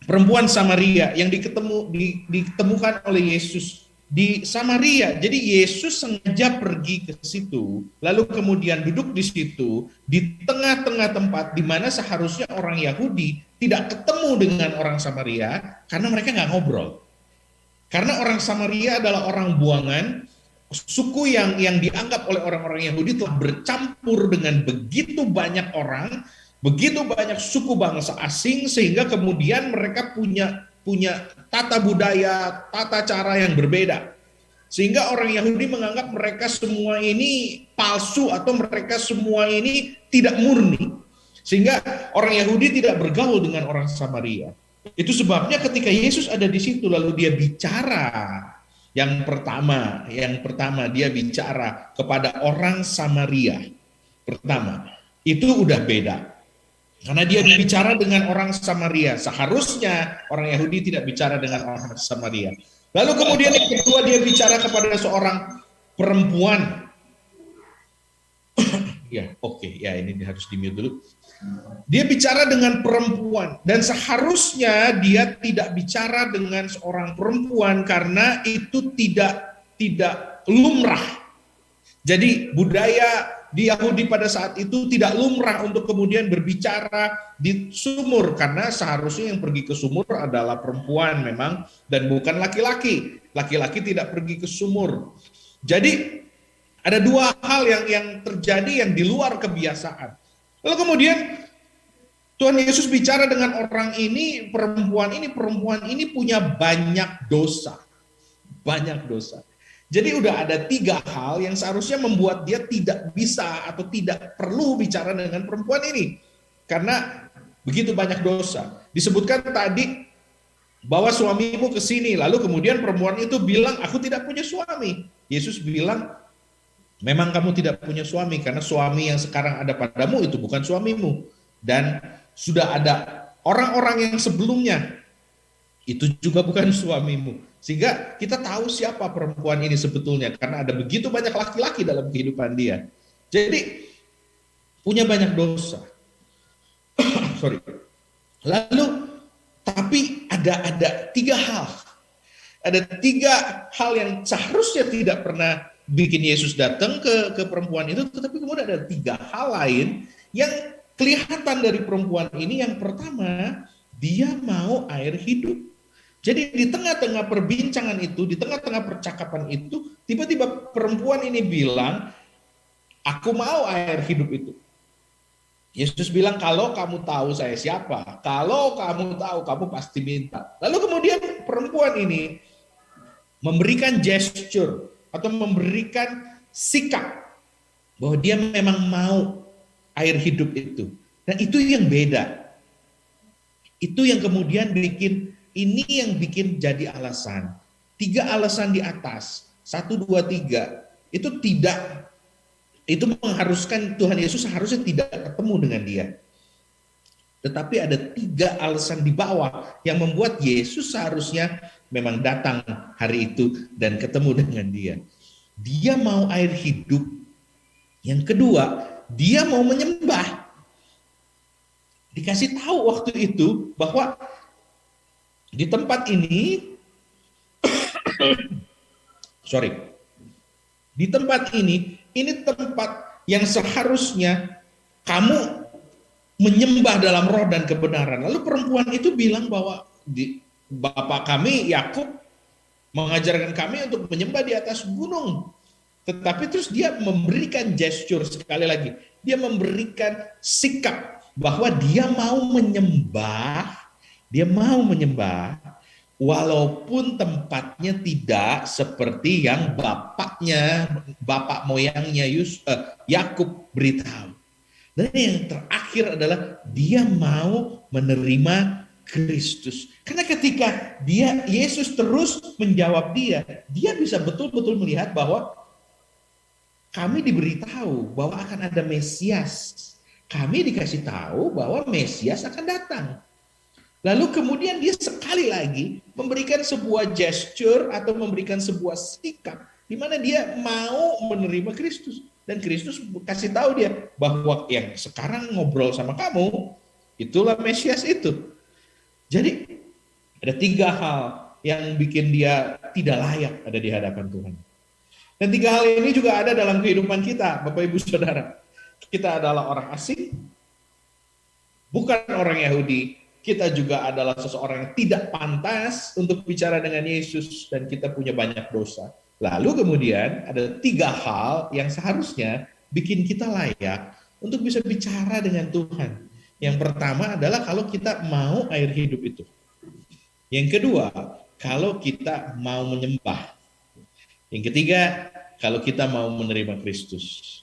perempuan Samaria yang ditemukan oleh Yesus di Samaria. Jadi Yesus sengaja pergi ke situ, lalu kemudian duduk di situ, di tengah-tengah tempat di mana seharusnya orang Yahudi tidak ketemu dengan orang Samaria, karena mereka nggak ngobrol. Karena orang Samaria adalah orang buangan, suku yang dianggap oleh orang-orang Yahudi telah bercampur dengan begitu banyak orang, begitu banyak suku bangsa asing sehingga kemudian mereka punya tata budaya, tata cara yang berbeda. Sehingga orang Yahudi menganggap mereka semua ini palsu atau mereka semua ini tidak murni. Sehingga orang Yahudi tidak bergaul dengan orang Samaria. Itu sebabnya ketika Yesus ada di situ lalu dia bicara. Yang pertama dia bicara kepada orang Samaria. Pertama, itu udah beda. Karena dia bicara dengan orang Samaria. Seharusnya orang Yahudi tidak bicara dengan orang Samaria. Lalu kemudian yang kedua dia bicara kepada seorang perempuan. Ya, oke, ya ini harus di-mute dulu. Dia bicara dengan perempuan dan seharusnya dia tidak bicara dengan seorang perempuan karena itu tidak lumrah. Jadi budaya di Yahudi pada saat itu tidak lumrah untuk kemudian berbicara di sumur karena seharusnya yang pergi ke sumur adalah perempuan memang dan bukan laki-laki. Laki-laki tidak pergi ke sumur. Jadi ada dua hal yang terjadi yang di luar kebiasaan. Lalu kemudian Tuhan Yesus bicara dengan orang ini, perempuan ini punya banyak dosa. Banyak dosa. Jadi udah ada 3 hal yang seharusnya membuat dia tidak bisa atau tidak perlu bicara dengan perempuan ini. Karena begitu banyak dosa. Disebutkan tadi bahwa suamimu ke sini, lalu kemudian perempuan itu bilang, aku tidak punya suami. Yesus bilang, memang kamu tidak punya suami, karena suami yang sekarang ada padamu itu bukan suamimu. Dan sudah ada orang-orang yang sebelumnya, itu juga bukan suamimu. Sehingga kita tahu siapa perempuan ini sebetulnya, karena ada begitu banyak laki-laki dalam kehidupan dia. Jadi, punya banyak dosa. Sorry. Lalu, tapi ada 3 hal. Ada 3 hal yang seharusnya tidak pernah bikin Yesus datang ke perempuan itu, tetapi kemudian ada 3 hal lain yang kelihatan dari perempuan ini. Yang pertama, dia mau air hidup. Jadi di tengah-tengah perbincangan itu, di tengah-tengah percakapan itu, tiba-tiba perempuan ini bilang, aku mau air hidup itu. Yesus bilang, kalau kamu tahu saya siapa, kalau kamu tahu, kamu pasti minta. Lalu kemudian perempuan ini memberikan gesture atau memberikan sikap bahwa dia memang mau air hidup itu. Dan itu yang beda. Itu yang kemudian ini yang bikin jadi alasan. 3 alasan di atas, 1, 2, 3, itu mengharuskan Tuhan Yesus seharusnya tidak ketemu dengan dia. Tetapi ada 3 alasan di bawah yang membuat Yesus seharusnya memang datang hari itu dan ketemu dengan dia. Dia mau air hidup. Yang kedua, dia mau menyembah. Dikasih tahu waktu itu bahwa di tempat ini, di tempat ini tempat yang seharusnya kamu menyembah dalam roh dan kebenaran. Lalu perempuan itu bilang bahwa Bapak kami Yakub mengajarkan kami untuk menyembah di atas gunung. Tetapi terus dia memberikan gesture sekali lagi. Dia memberikan sikap bahwa dia mau menyembah. Dia mau menyembah walaupun tempatnya tidak seperti yang bapak moyangnya Yakub beritahu. Dan yang terakhir adalah dia mau menerima Kristus. Karena ketika Yesus terus menjawab dia bisa betul-betul melihat bahwa kami diberitahu bahwa akan ada Mesias. Kami dikasih tahu bahwa Mesias akan datang. Lalu kemudian dia sekali lagi memberikan sebuah gesture atau memberikan sebuah sikap di mana dia mau menerima Kristus. Dan Kristus kasih tahu dia bahwa yang sekarang ngobrol sama kamu, itulah Mesias itu. Jadi ada 3 hal yang bikin dia tidak layak ada di hadapan Tuhan. Dan 3 hal ini juga ada dalam kehidupan kita, Bapak Ibu Saudara. Kita adalah orang asing, bukan orang Yahudi. Kita juga adalah seseorang yang tidak pantas untuk bicara dengan Yesus dan kita punya banyak dosa. Lalu kemudian ada 3 hal yang seharusnya bikin kita layak untuk bisa bicara dengan Tuhan. Yang pertama adalah kalau kita mau air hidup itu. Yang kedua, kalau kita mau menyembah. Yang ketiga, kalau kita mau menerima Kristus.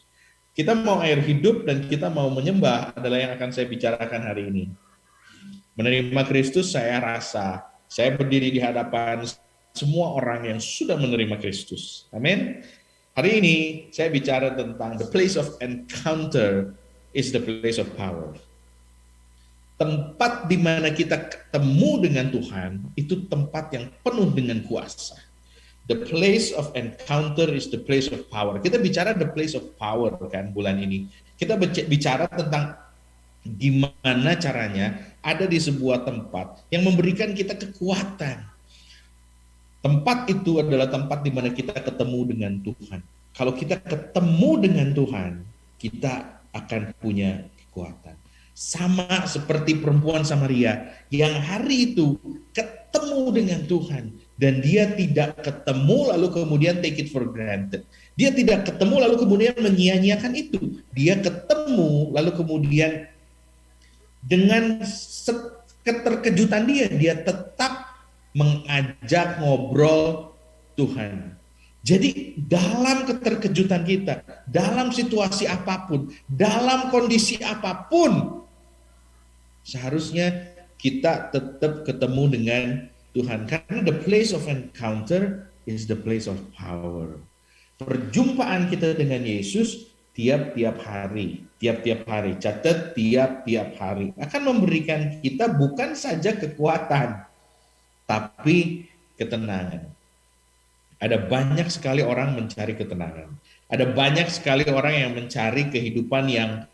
Kita mau air hidup dan kita mau menyembah adalah yang akan saya bicarakan hari ini. Menerima Kristus, saya rasa saya berdiri di hadapan semua orang yang sudah menerima Kristus. Amin. Hari ini saya bicara tentang the place of encounter is the place of power. Tempat di mana kita ketemu dengan Tuhan itu tempat yang penuh dengan kuasa. The place of encounter is the place of power. Kita bicara the place of power kan bulan ini. Kita bicara tentang gimana caranya ada di sebuah tempat yang memberikan kita kekuatan. Tempat itu adalah tempat di mana kita ketemu dengan Tuhan. Kalau kita ketemu dengan Tuhan, kita akan punya kekuatan. Sama seperti perempuan Samaria yang hari itu ketemu dengan Tuhan dan dia tidak ketemu lalu kemudian take it for granted. Dia tidak ketemu lalu kemudian menyia-nyiakan itu. Dia ketemu lalu kemudian dengan keterkejutan dia tetap mengajak ngobrol Tuhan. Jadi dalam keterkejutan kita, dalam situasi apapun, dalam kondisi apapun, seharusnya kita tetap ketemu dengan Tuhan. Karena the place of encounter is the place of power. Perjumpaan kita dengan Yesus tiap-tiap hari, catat tiap-tiap hari akan memberikan kita bukan saja kekuatan, tapi ketenangan. Ada banyak sekali orang mencari ketenangan. Ada banyak sekali orang yang mencari kehidupan yang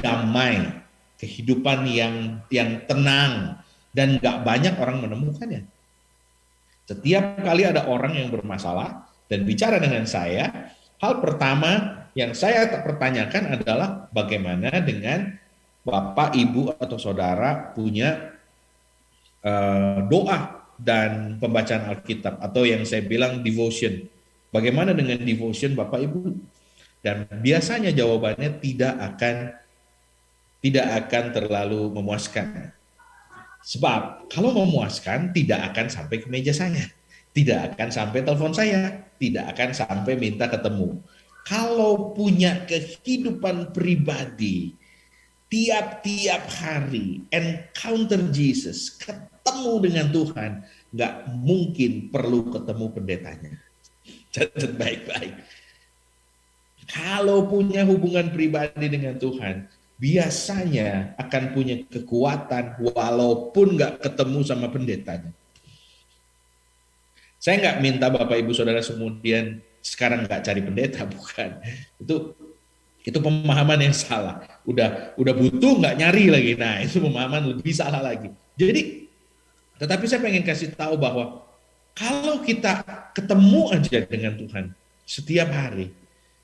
damai, kehidupan yang tenang, dan gak banyak orang menemukannya. Setiap kali ada orang yang bermasalah dan bicara dengan saya, hal pertama yang saya pertanyakan adalah bagaimana dengan Bapak, Ibu, atau Saudara punya doa dan pembacaan Alkitab, atau yang saya bilang devotion. Bagaimana dengan devotion Bapak Ibu? Dan biasanya jawabannya tidak akan terlalu memuaskan. Sebab kalau memuaskan tidak akan sampai ke meja saya, tidak akan sampai telepon saya, tidak akan sampai minta ketemu. Kalau punya kehidupan pribadi tiap-tiap hari encounter Jesus, ketemu dengan Tuhan, nggak mungkin perlu ketemu pendetanya. Catat baik-baik. Kalau punya hubungan pribadi dengan Tuhan, biasanya akan punya kekuatan walaupun nggak ketemu sama pendetanya. Saya nggak minta Bapak Ibu Saudara kemudian sekarang nggak cari pendeta, bukan. Itu pemahaman yang salah. Udah butuh nggak nyari lagi. Nah, itu pemahaman lebih salah lagi. Jadi, tetapi saya pengen kasih tahu bahwa kalau kita ketemu aja dengan Tuhan setiap hari,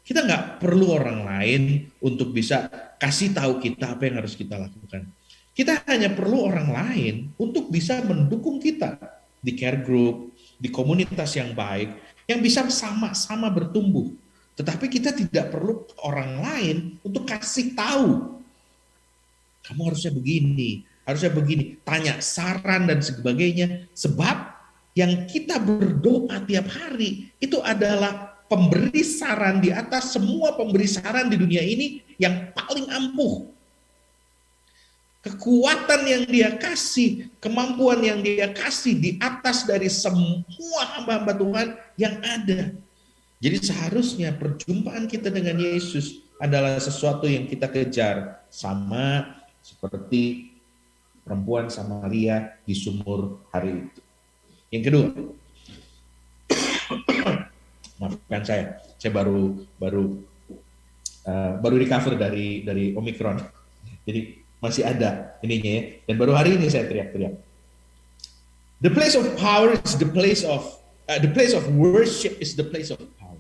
kita nggak perlu orang lain untuk bisa kasih tahu kita apa yang harus kita lakukan. Kita hanya perlu orang lain untuk bisa mendukung kita di care group, di komunitas yang baik, yang bisa sama-sama bertumbuh. Tetapi kita tidak perlu orang lain untuk kasih tahu. Kamu harusnya begini, tanya saran dan sebagainya. Sebab yang kita berdoa tiap hari itu adalah pemberi saran di atas semua pemberi saran di dunia ini yang paling ampuh. Kekuatan yang dia kasih, kemampuan yang dia kasih di atas dari semua hamba-hamba Tuhan yang ada. Jadi seharusnya perjumpaan kita dengan Yesus adalah sesuatu yang kita kejar, sama seperti perempuan Samaria di sumur hari itu. Yang kedua, maafkan saya baru recover dari Omicron, jadi masih ada ininya ya. Dan baru hari ini saya teriak-teriak. The place of power is the place of worship is the place of power.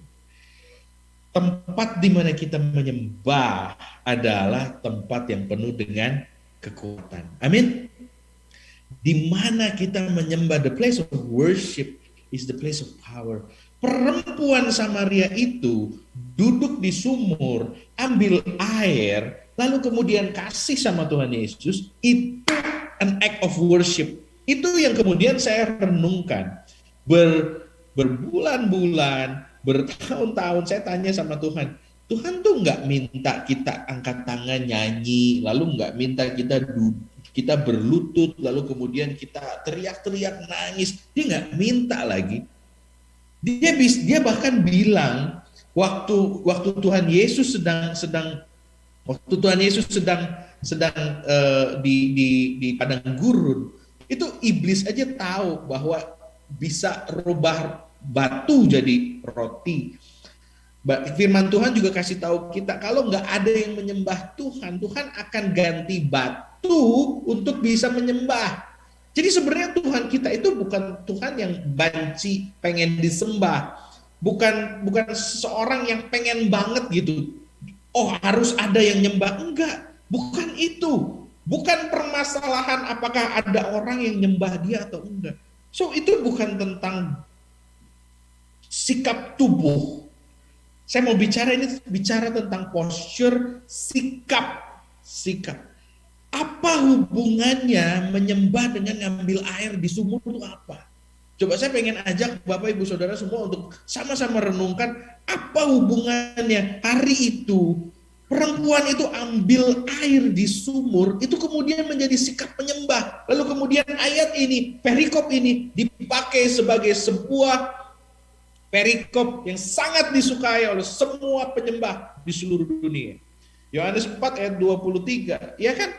Tempat di mana kita menyembah adalah tempat yang penuh dengan kekuatan. Amin. Di mana kita menyembah, the place of worship is the place of power. Perempuan Samaria itu duduk di sumur, ambil air, lalu kemudian kasih sama Tuhan Yesus, itu an act of worship. Itu yang kemudian saya renungkan. Berbulan-bulan, bertahun-tahun saya tanya sama Tuhan, Tuhan tuh nggak minta kita angkat tangan nyanyi, lalu nggak minta kita berlutut, lalu kemudian kita teriak-teriak nangis. Dia nggak minta lagi. Dia bahkan bilang waktu Tuhan Yesus sedang di padang gurun, itu iblis aja tahu bahwa bisa rubah batu jadi roti. Firman Tuhan juga kasih tahu kita, kalau nggak ada yang menyembah Tuhan, Tuhan akan ganti batu untuk bisa menyembah. Jadi sebenarnya Tuhan kita itu bukan Tuhan yang banci pengen disembah, bukan seseorang yang pengen banget gitu. Oh harus ada yang nyembah, enggak, bukan itu. Bukan permasalahan apakah ada orang yang nyembah dia atau enggak. So itu bukan tentang sikap tubuh. Saya mau bicara tentang posture, sikap. Apa hubungannya menyembah dengan ngambil air di sumur itu apa? Coba saya pengen ajak Bapak Ibu Saudara semua untuk sama-sama renungkan apa hubungannya hari itu perempuan itu ambil air di sumur, itu kemudian menjadi sikap penyembah. Lalu kemudian ayat ini, perikop ini dipakai sebagai sebuah perikop yang sangat disukai oleh semua penyembah di seluruh dunia. Yohanes 4 ayat 23, ya kan?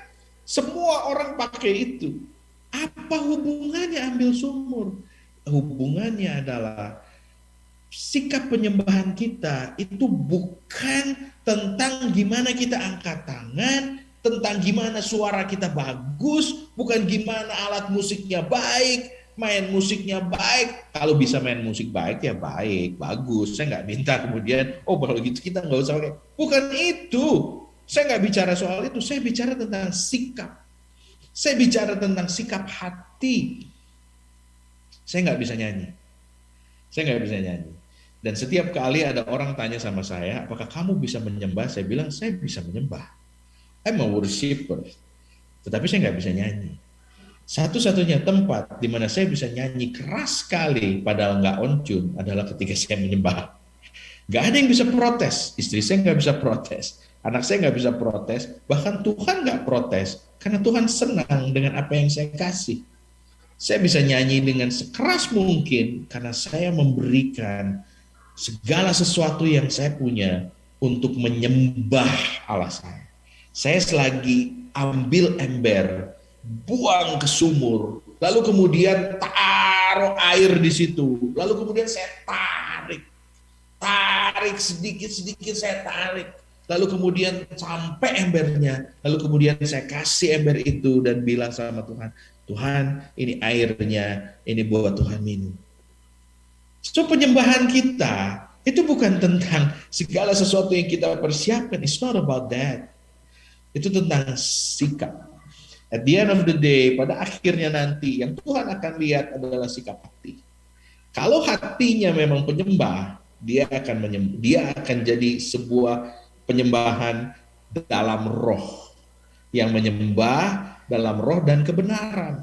Semua orang pakai itu. Apa hubungannya ambil sumur? Hubungannya adalah sikap penyembahan kita itu bukan tentang gimana kita angkat tangan, tentang gimana suara kita bagus, bukan gimana alat musiknya baik, main musiknya baik. Kalau bisa main musik baik ya baik, bagus. Saya nggak minta kemudian, oh kalau gitu kita nggak usah pakai. Bukan itu. Saya nggak bicara soal itu. Saya bicara tentang sikap. Saya bicara tentang sikap hati. Saya nggak bisa nyanyi. Dan setiap kali ada orang tanya sama saya, apakah kamu bisa menyembah? Saya bilang, saya bisa menyembah. I'm a worshiper. Tetapi saya nggak bisa nyanyi. Satu-satunya tempat di mana saya bisa nyanyi keras sekali padahal nggak on tune adalah ketika saya menyembah. Nggak ada yang bisa protes. Istri saya nggak bisa protes. Anak saya nggak bisa protes. Bahkan Tuhan nggak protes. Karena Tuhan senang dengan apa yang saya kasih. Saya bisa nyanyi dengan sekeras mungkin karena saya memberikan segala sesuatu yang saya punya untuk menyembah Allah saya. Saya selagi ambil ember, buang ke sumur, lalu kemudian taruh air di situ, lalu kemudian saya tarik sedikit saya tarik, lalu kemudian sampai embernya, lalu kemudian saya kasih ember itu dan bilang sama Tuhan, Tuhan ini airnya, ini buat Tuhan minum. So penyembahan kita itu bukan tentang segala sesuatu yang kita persiapkan, it's not about that. Itu tentang sikap. At the end of the day, pada akhirnya nanti yang Tuhan akan lihat adalah sikap hati. Kalau hatinya memang penyembah, dia akan jadi sebuah penyembahan dalam roh, yang menyembah dalam roh dan kebenaran.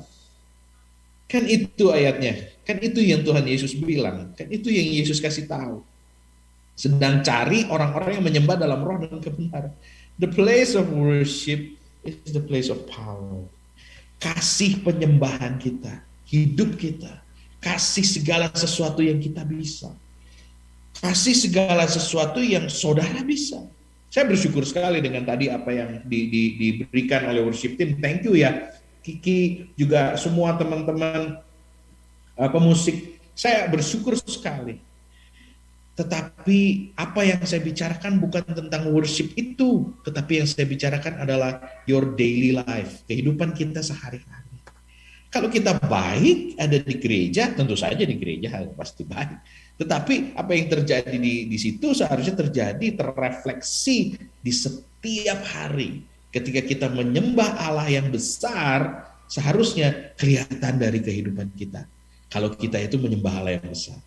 Kan itu ayatnya, kan itu yang Tuhan Yesus bilang, kan itu yang Yesus kasih tahu. Sedang cari orang-orang yang menyembah dalam roh dan kebenaran. The place of worship is the place of power. Kasih penyembahan kita, hidup kita, kasih segala sesuatu yang kita bisa, kasih segala sesuatu yang saudara bisa. Saya bersyukur sekali dengan tadi apa yang diberikan oleh worship team. Thank you ya, Kiki, juga semua teman-teman pemusik. Saya bersyukur sekali. Tetapi apa yang saya bicarakan bukan tentang worship itu, tetapi yang saya bicarakan adalah your daily life, kehidupan kita sehari-hari. Kalau kita baik ada di gereja, tentu saja di gereja pasti baik. Tetapi apa yang terjadi di situ seharusnya terrefleksi di setiap hari. Ketika kita menyembah Allah yang besar, seharusnya kelihatan dari kehidupan kita. Kalau kita itu menyembah Allah yang besar.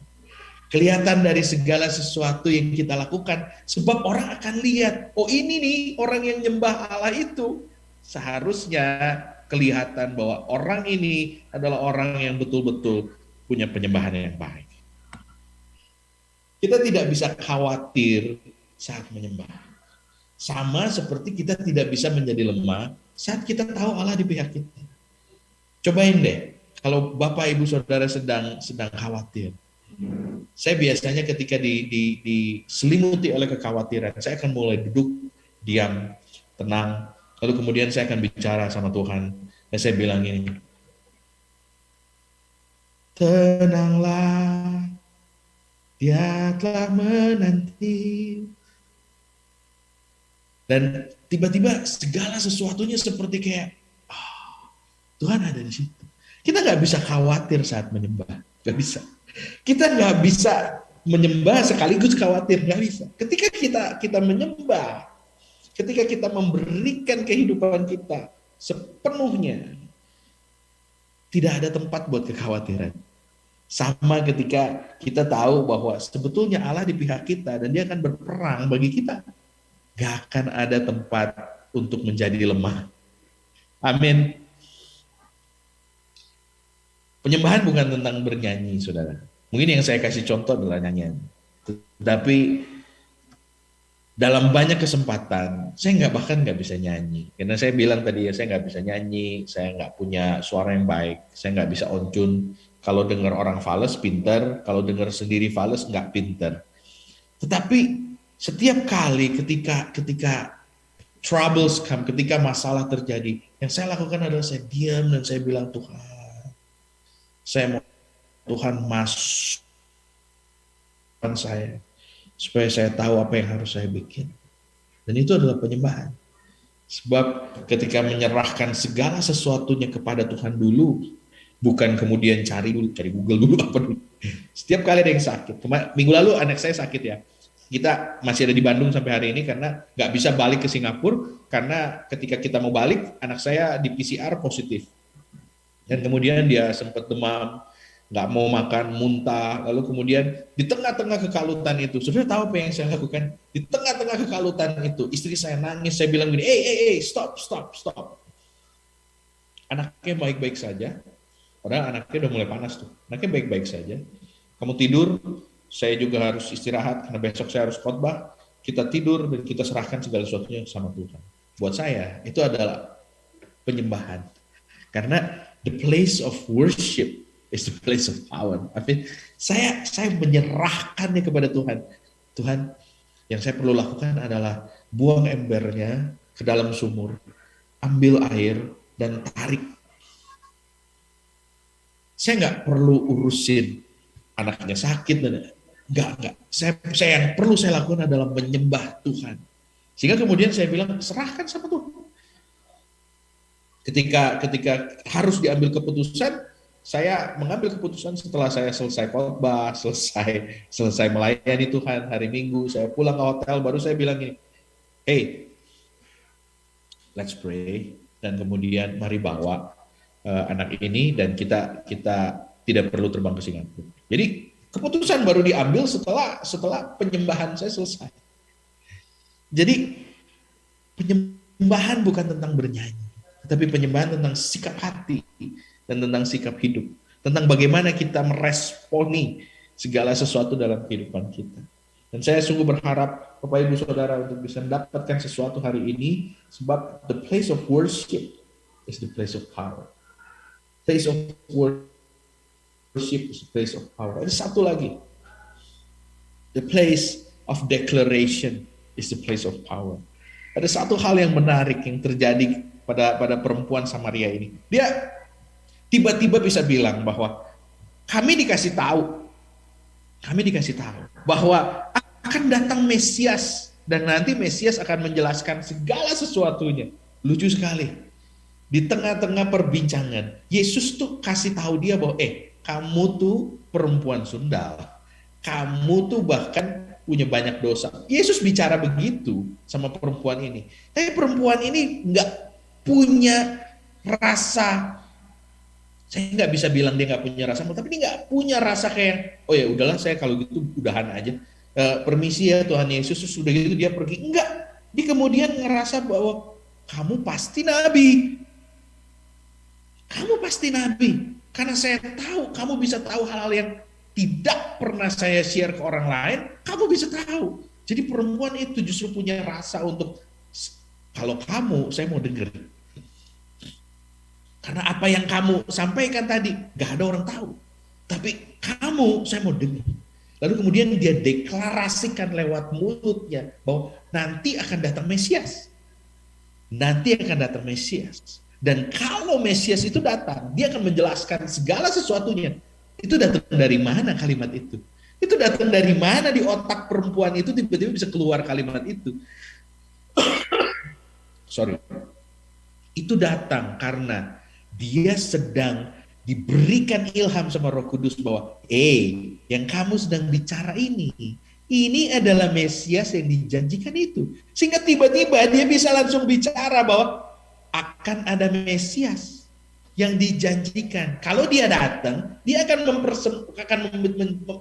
Kelihatan dari segala sesuatu yang kita lakukan. Sebab orang akan lihat, oh ini nih orang yang nyembah Allah itu. Seharusnya kelihatan bahwa orang ini adalah orang yang betul-betul punya penyembahan yang baik. Kita tidak bisa khawatir saat menyembah. Sama seperti kita tidak bisa menjadi lemah saat kita tahu Allah di pihak kita. Cobain deh, kalau Bapak Ibu Saudara sedang khawatir. Saya biasanya ketika diselimuti oleh kekhawatiran, saya akan mulai duduk, diam, tenang, lalu kemudian saya akan bicara sama Tuhan. Dan saya bilang ini, tenanglah, Dia telah menanti. Dan tiba-tiba segala sesuatunya seperti kayak, Tuhan ada di situ. Kita nggak bisa khawatir saat menyembah, nggak bisa. Kita nggak bisa menyembah sekaligus khawatir, nggak bisa. Ketika kita menyembah, ketika kita memberikan kehidupan kita sepenuhnya, tidak ada tempat buat kekhawatiran. Sama ketika kita tahu bahwa sebetulnya Allah di pihak kita dan Dia akan berperang bagi kita, gak akan ada tempat untuk menjadi lemah. Amin. Penyembahan bukan tentang bernyanyi, saudara. Mungkin yang saya kasih contoh adalah nyanyian. Tetapi dalam banyak kesempatan, saya bahkan nggak bisa nyanyi. Karena saya bilang tadi ya, saya nggak bisa nyanyi, saya nggak punya suara yang baik, saya nggak bisa on tune. Kalau dengar orang fales, pinter. Kalau dengar sendiri fales, nggak pinter. Tetapi setiap kali ketika troubles come, ketika masalah terjadi, yang saya lakukan adalah saya diam dan saya bilang, Tuhan, saya mau Tuhan masukkan saya supaya saya tahu apa yang harus saya bikin. Dan itu adalah penyembahan. Sebab ketika menyerahkan segala sesuatunya kepada Tuhan dulu, bukan kemudian cari Google dulu apa dulu. Setiap kali ada yang sakit. Minggu lalu anak saya sakit ya. Kita masih ada di Bandung sampai hari ini karena nggak bisa balik ke Singapura karena ketika kita mau balik anak saya di PCR positif. Dan kemudian dia sempat demam, nggak mau makan, muntah, lalu kemudian di tengah-tengah kekalutan itu, saudara tahu apa yang saya lakukan? Di tengah-tengah kekalutan itu, istri saya nangis, saya bilang gini, stop. Anaknya baik-baik saja, padahal anaknya udah mulai panas tuh, anaknya baik-baik saja. Kamu tidur, saya juga harus istirahat, karena besok saya harus khotbah, kita tidur dan kita serahkan segala sesuatunya sama Tuhan. Buat saya, itu adalah penyembahan. Karena the place of worship is the place of power. Saya menyerahkannya kepada Tuhan. Tuhan, yang saya perlu lakukan adalah buang embernya ke dalam sumur, ambil air dan tarik. Saya nggak perlu urusin anaknya sakit dan nggak. Saya yang perlu saya lakukan adalah menyembah Tuhan. Sehingga kemudian saya bilang serahkan sama Tuhan. Ketika harus diambil keputusan, saya mengambil keputusan setelah saya selesai khotbah, selesai melayani Tuhan hari Minggu, saya pulang ke hotel, baru saya bilang gini, hey, let's pray, dan kemudian mari bawa anak ini, dan kita tidak perlu terbang ke Singapura. Jadi keputusan baru diambil setelah penyembahan saya selesai. Jadi penyembahan bukan tentang bernyanyi, tapi penyembahan tentang sikap hati dan tentang sikap hidup, tentang bagaimana kita meresponi segala sesuatu dalam kehidupan kita. Dan saya sungguh berharap Bapak Ibu Saudara untuk bisa mendapatkan sesuatu hari ini, sebab the place of worship is the place of power. Place of worship is the place of power. Ada satu lagi, the place of declaration is the place of power. Ada satu hal yang menarik yang terjadi pada perempuan Samaria ini. Dia tiba-tiba bisa bilang bahwa kami dikasih tahu bahwa akan datang Mesias dan nanti Mesias akan menjelaskan segala sesuatunya. Lucu sekali. Di tengah-tengah perbincangan, Yesus tuh kasih tahu dia bahwa kamu tuh perempuan sundal. Kamu tuh bahkan punya banyak dosa. Yesus bicara begitu sama perempuan ini. Tapi perempuan ini nggak punya rasa Saya nggak bisa bilang dia nggak punya rasa malu, tapi dia nggak punya rasa kayak, oh ya udahlah saya kalau gitu udahan aja. Permisi ya Tuhan Yesus, sudah gitu dia pergi. Enggak, dia kemudian ngerasa bahwa kamu pasti nabi. Kamu pasti nabi. Karena saya tahu, kamu bisa tahu hal-hal yang tidak pernah saya share ke orang lain, kamu bisa tahu. Jadi perempuan itu justru punya rasa untuk, kalau kamu, saya mau dengar. Karena apa yang kamu sampaikan tadi, gak ada orang tahu. Tapi kamu, saya mau dengar. Lalu kemudian dia deklarasikan lewat mulutnya bahwa nanti akan datang Mesias. Nanti akan datang Mesias. Dan kalau Mesias itu datang, dia akan menjelaskan segala sesuatunya. Itu datang dari mana kalimat itu? Itu datang dari mana di otak perempuan itu tiba-tiba bisa keluar kalimat itu? Sorry. Itu datang karena dia sedang diberikan ilham sama Roh Kudus bahwa, yang kamu sedang bicara ini adalah Mesias yang dijanjikan itu. Sehingga tiba-tiba dia bisa langsung bicara bahwa akan ada Mesias yang dijanjikan. Kalau dia datang, dia akan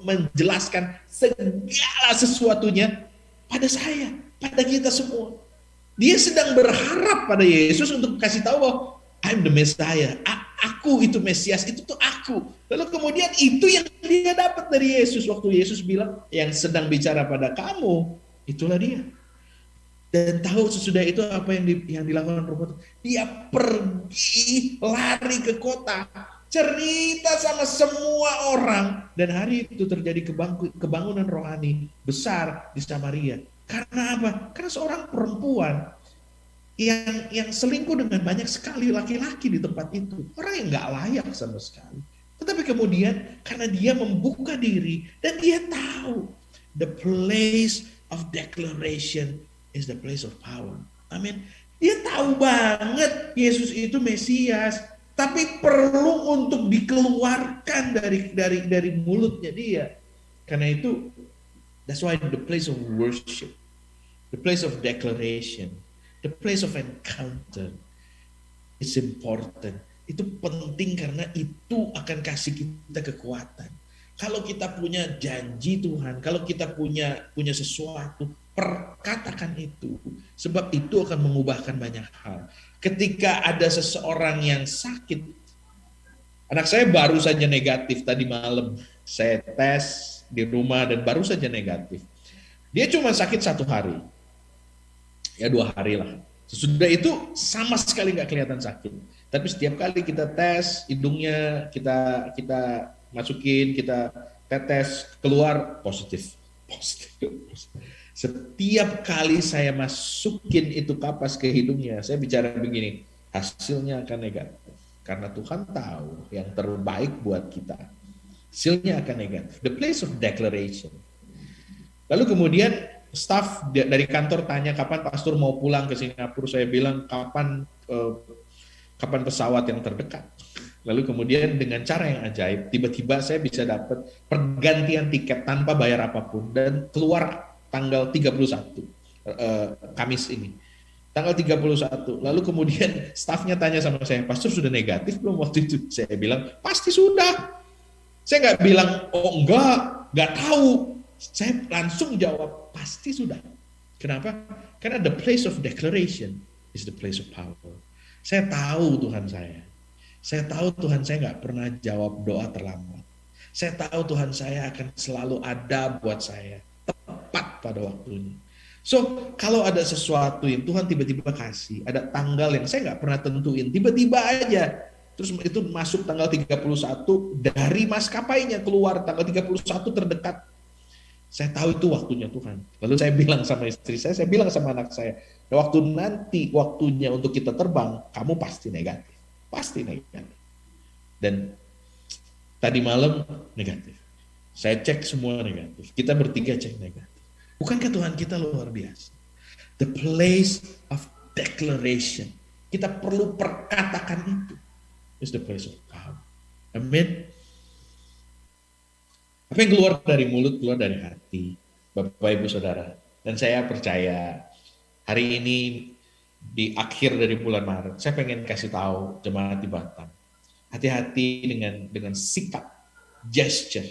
menjelaskan segala sesuatunya pada saya, pada kita semua. Dia sedang berharap pada Yesus untuk kasih tahu bahwa I'm the Messiah. Aku itu Mesias, itu tuh aku. Lalu kemudian itu yang dia dapat dari Yesus. Waktu Yesus bilang, yang sedang bicara pada kamu, itulah dia. Dan tahu sesudah itu apa yang dilakukan perempuan. Dia pergi lari ke kota. Cerita sama semua orang. Dan hari itu terjadi kebangunan rohani besar di Samaria. Karena apa? Karena seorang perempuan yang selingkuh dengan banyak sekali laki-laki di tempat itu. Orang yang gak layak sama sekali. Tetapi kemudian karena dia membuka diri dan dia tahu the place of declaration is the place of power. Amin. Dia tahu banget Yesus itu Mesias, tapi perlu untuk dikeluarkan dari mulutnya dia. Karena itu that's why the place of worship, the place of declaration, the place of encounter is important. Itu penting karena itu akan kasih kita kekuatan. Kalau kita punya janji Tuhan, kalau kita punya sesuatu, perkatakan itu. Sebab itu akan mengubahkan banyak hal. Ketika ada seseorang yang sakit, anak saya baru saja negatif tadi malam. Saya tes di rumah dan baru saja negatif. Dia cuma sakit 1 hari. Ya 2 hari lah. Sesudah itu sama sekali nggak kelihatan sakit. Tapi setiap kali kita tes hidungnya, kita masukin, kita tetes, keluar positif. Setiap kali saya masukin itu kapas ke hidungnya, saya bicara begini, hasilnya akan negatif. Karena Tuhan tahu yang terbaik buat kita. Hasilnya akan negatif. The place of declaration. Lalu kemudian staf dari kantor tanya kapan pastor mau pulang ke Singapura. Saya bilang kapan pesawat yang terdekat. Lalu kemudian dengan cara yang ajaib, tiba-tiba saya bisa dapat pergantian tiket tanpa bayar apapun dan keluar tanggal 31 Kamis ini. Tanggal 31. Lalu kemudian stafnya tanya sama saya, pastor sudah negatif belum waktu itu? Saya bilang, pasti sudah. Saya nggak bilang, oh nggak tahu. Saya langsung jawab, pasti sudah. Kenapa? Karena the place of declaration is the place of power. Saya tahu Tuhan saya. Saya tahu Tuhan saya nggak pernah jawab doa terlambat. Saya tahu Tuhan saya akan selalu ada buat saya. Tepat pada waktunya. So, kalau ada sesuatu yang Tuhan tiba-tiba kasih, ada tanggal yang saya nggak pernah tentuin, tiba-tiba aja. Terus itu masuk tanggal 31 dari maskapainya keluar tanggal 31 terdekat. Saya tahu itu waktunya Tuhan. Lalu saya bilang sama istri saya bilang sama anak saya, waktu nanti waktunya untuk kita terbang, kamu pasti negatif. Pasti negatif. Dan tadi malam negatif. Saya cek semua negatif. Kita bertiga cek negatif. Bukankah Tuhan kita luar biasa? The place of declaration. Kita perlu perkatakan itu. It's the place of power. Amin. Apa yang keluar dari mulut, keluar dari hati. Bapak, Ibu, Saudara. Dan saya percaya hari ini di akhir dari bulan Maret, saya pengen kasih tahu jemaat di Batam. Hati-hati dengan sikap, gesture.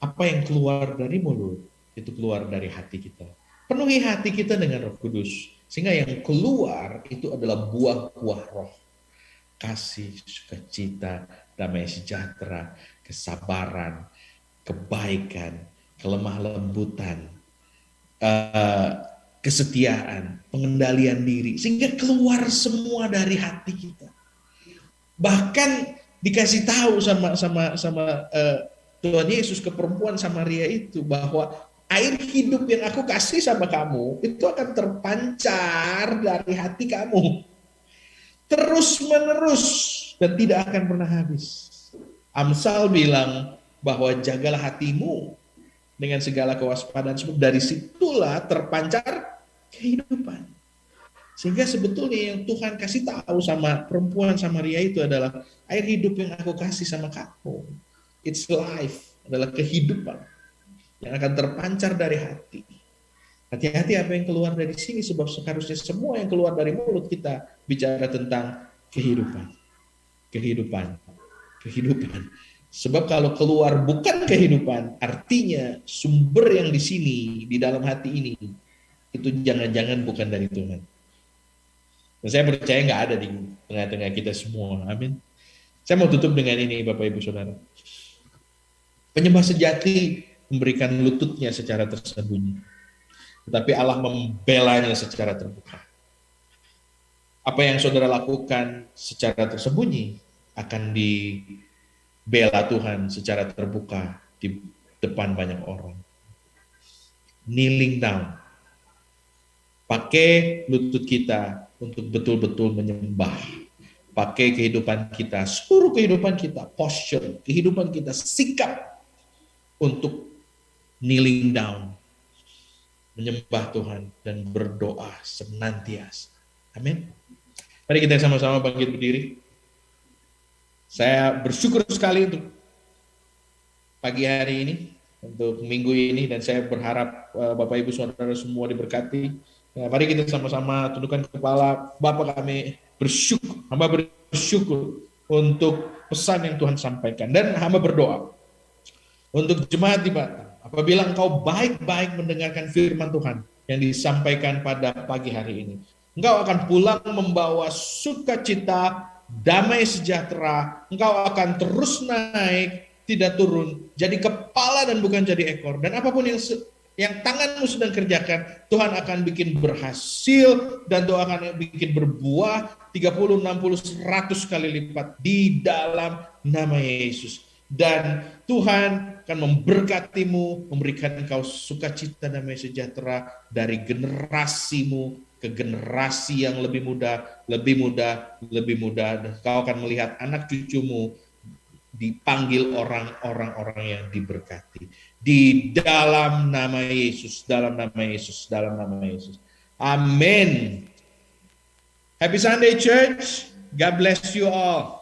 Apa yang keluar dari mulut, itu keluar dari hati kita. Penuhi hati kita dengan Roh Kudus. Sehingga yang keluar itu adalah buah-buah roh. Kasih, sukacita, damai sejahtera, kesabaran, kebaikan, kelemah lembutan, kesetiaan, pengendalian diri. Sehingga keluar semua dari hati kita. Bahkan dikasih tahu sama Tuhan Yesus ke perempuan Samaria itu bahwa air hidup yang aku kasih sama kamu itu akan terpancar dari hati kamu terus menerus dan tidak akan pernah habis. Amsal bilang bahwa jagalah hatimu dengan segala kewaspadaan, sebab dari situlah terpancar kehidupan. Sehingga sebetulnya yang Tuhan kasih tahu sama perempuan Samaria itu adalah air hidup yang aku kasih sama kamu. It's life, adalah kehidupan yang akan terpancar dari hati. Hati-hati apa yang keluar dari sini, sebab seharusnya semua yang keluar dari mulut kita bicara tentang kehidupan. Kehidupan. Kehidupan. Sebab kalau keluar bukan kehidupan, artinya sumber yang di sini, di dalam hati ini, itu jangan-jangan bukan dari Tuhan. Dan saya percaya nggak ada di tengah-tengah kita semua. Amin. Saya mau tutup dengan ini, Bapak Ibu Saudara. Penyembah sejati memberikan lututnya secara tersembunyi, tetapi Allah membelanya secara terbuka. Apa yang saudara lakukan secara tersembunyi akan dibela Tuhan secara terbuka di depan banyak orang. Kneeling down. Pakai lutut kita untuk betul-betul menyembah. Pakai kehidupan kita, seluruh kehidupan kita, posture, kehidupan kita, sikap untuk kneeling down, menyembah Tuhan dan berdoa senantiasa. Amin. Mari kita sama-sama bangkit berdiri. Saya bersyukur sekali untuk pagi hari ini, untuk minggu ini, dan saya berharap Bapak Ibu Saudara semua diberkati. Nah, mari kita sama-sama tundukkan kepala. Bapa, kami bersyukur, hamba bersyukur untuk pesan yang Tuhan sampaikan, dan hamba berdoa untuk jemaat di Batam. Apabila engkau baik-baik mendengarkan firman Tuhan yang disampaikan pada pagi hari ini, engkau akan pulang membawa sukacita, damai sejahtera, engkau akan terus naik, tidak turun, jadi kepala dan bukan jadi ekor. Dan apapun yang tanganmu sedang kerjakan, Tuhan akan bikin berhasil, dan Tuhan akan bikin berbuah 30, 60, 100 kali lipat di dalam nama Yesus. Dan Tuhan akan memberkatimu, memberikan engkau sukacita, damai sejahtera dari generasimu ke generasi yang lebih muda, lebih muda, lebih muda. Dan kau akan melihat anak cucumu dipanggil orang-orang yang diberkati. Di dalam nama Yesus, dalam nama Yesus, dalam nama Yesus. Amin. Happy Sunday, church. God bless you all.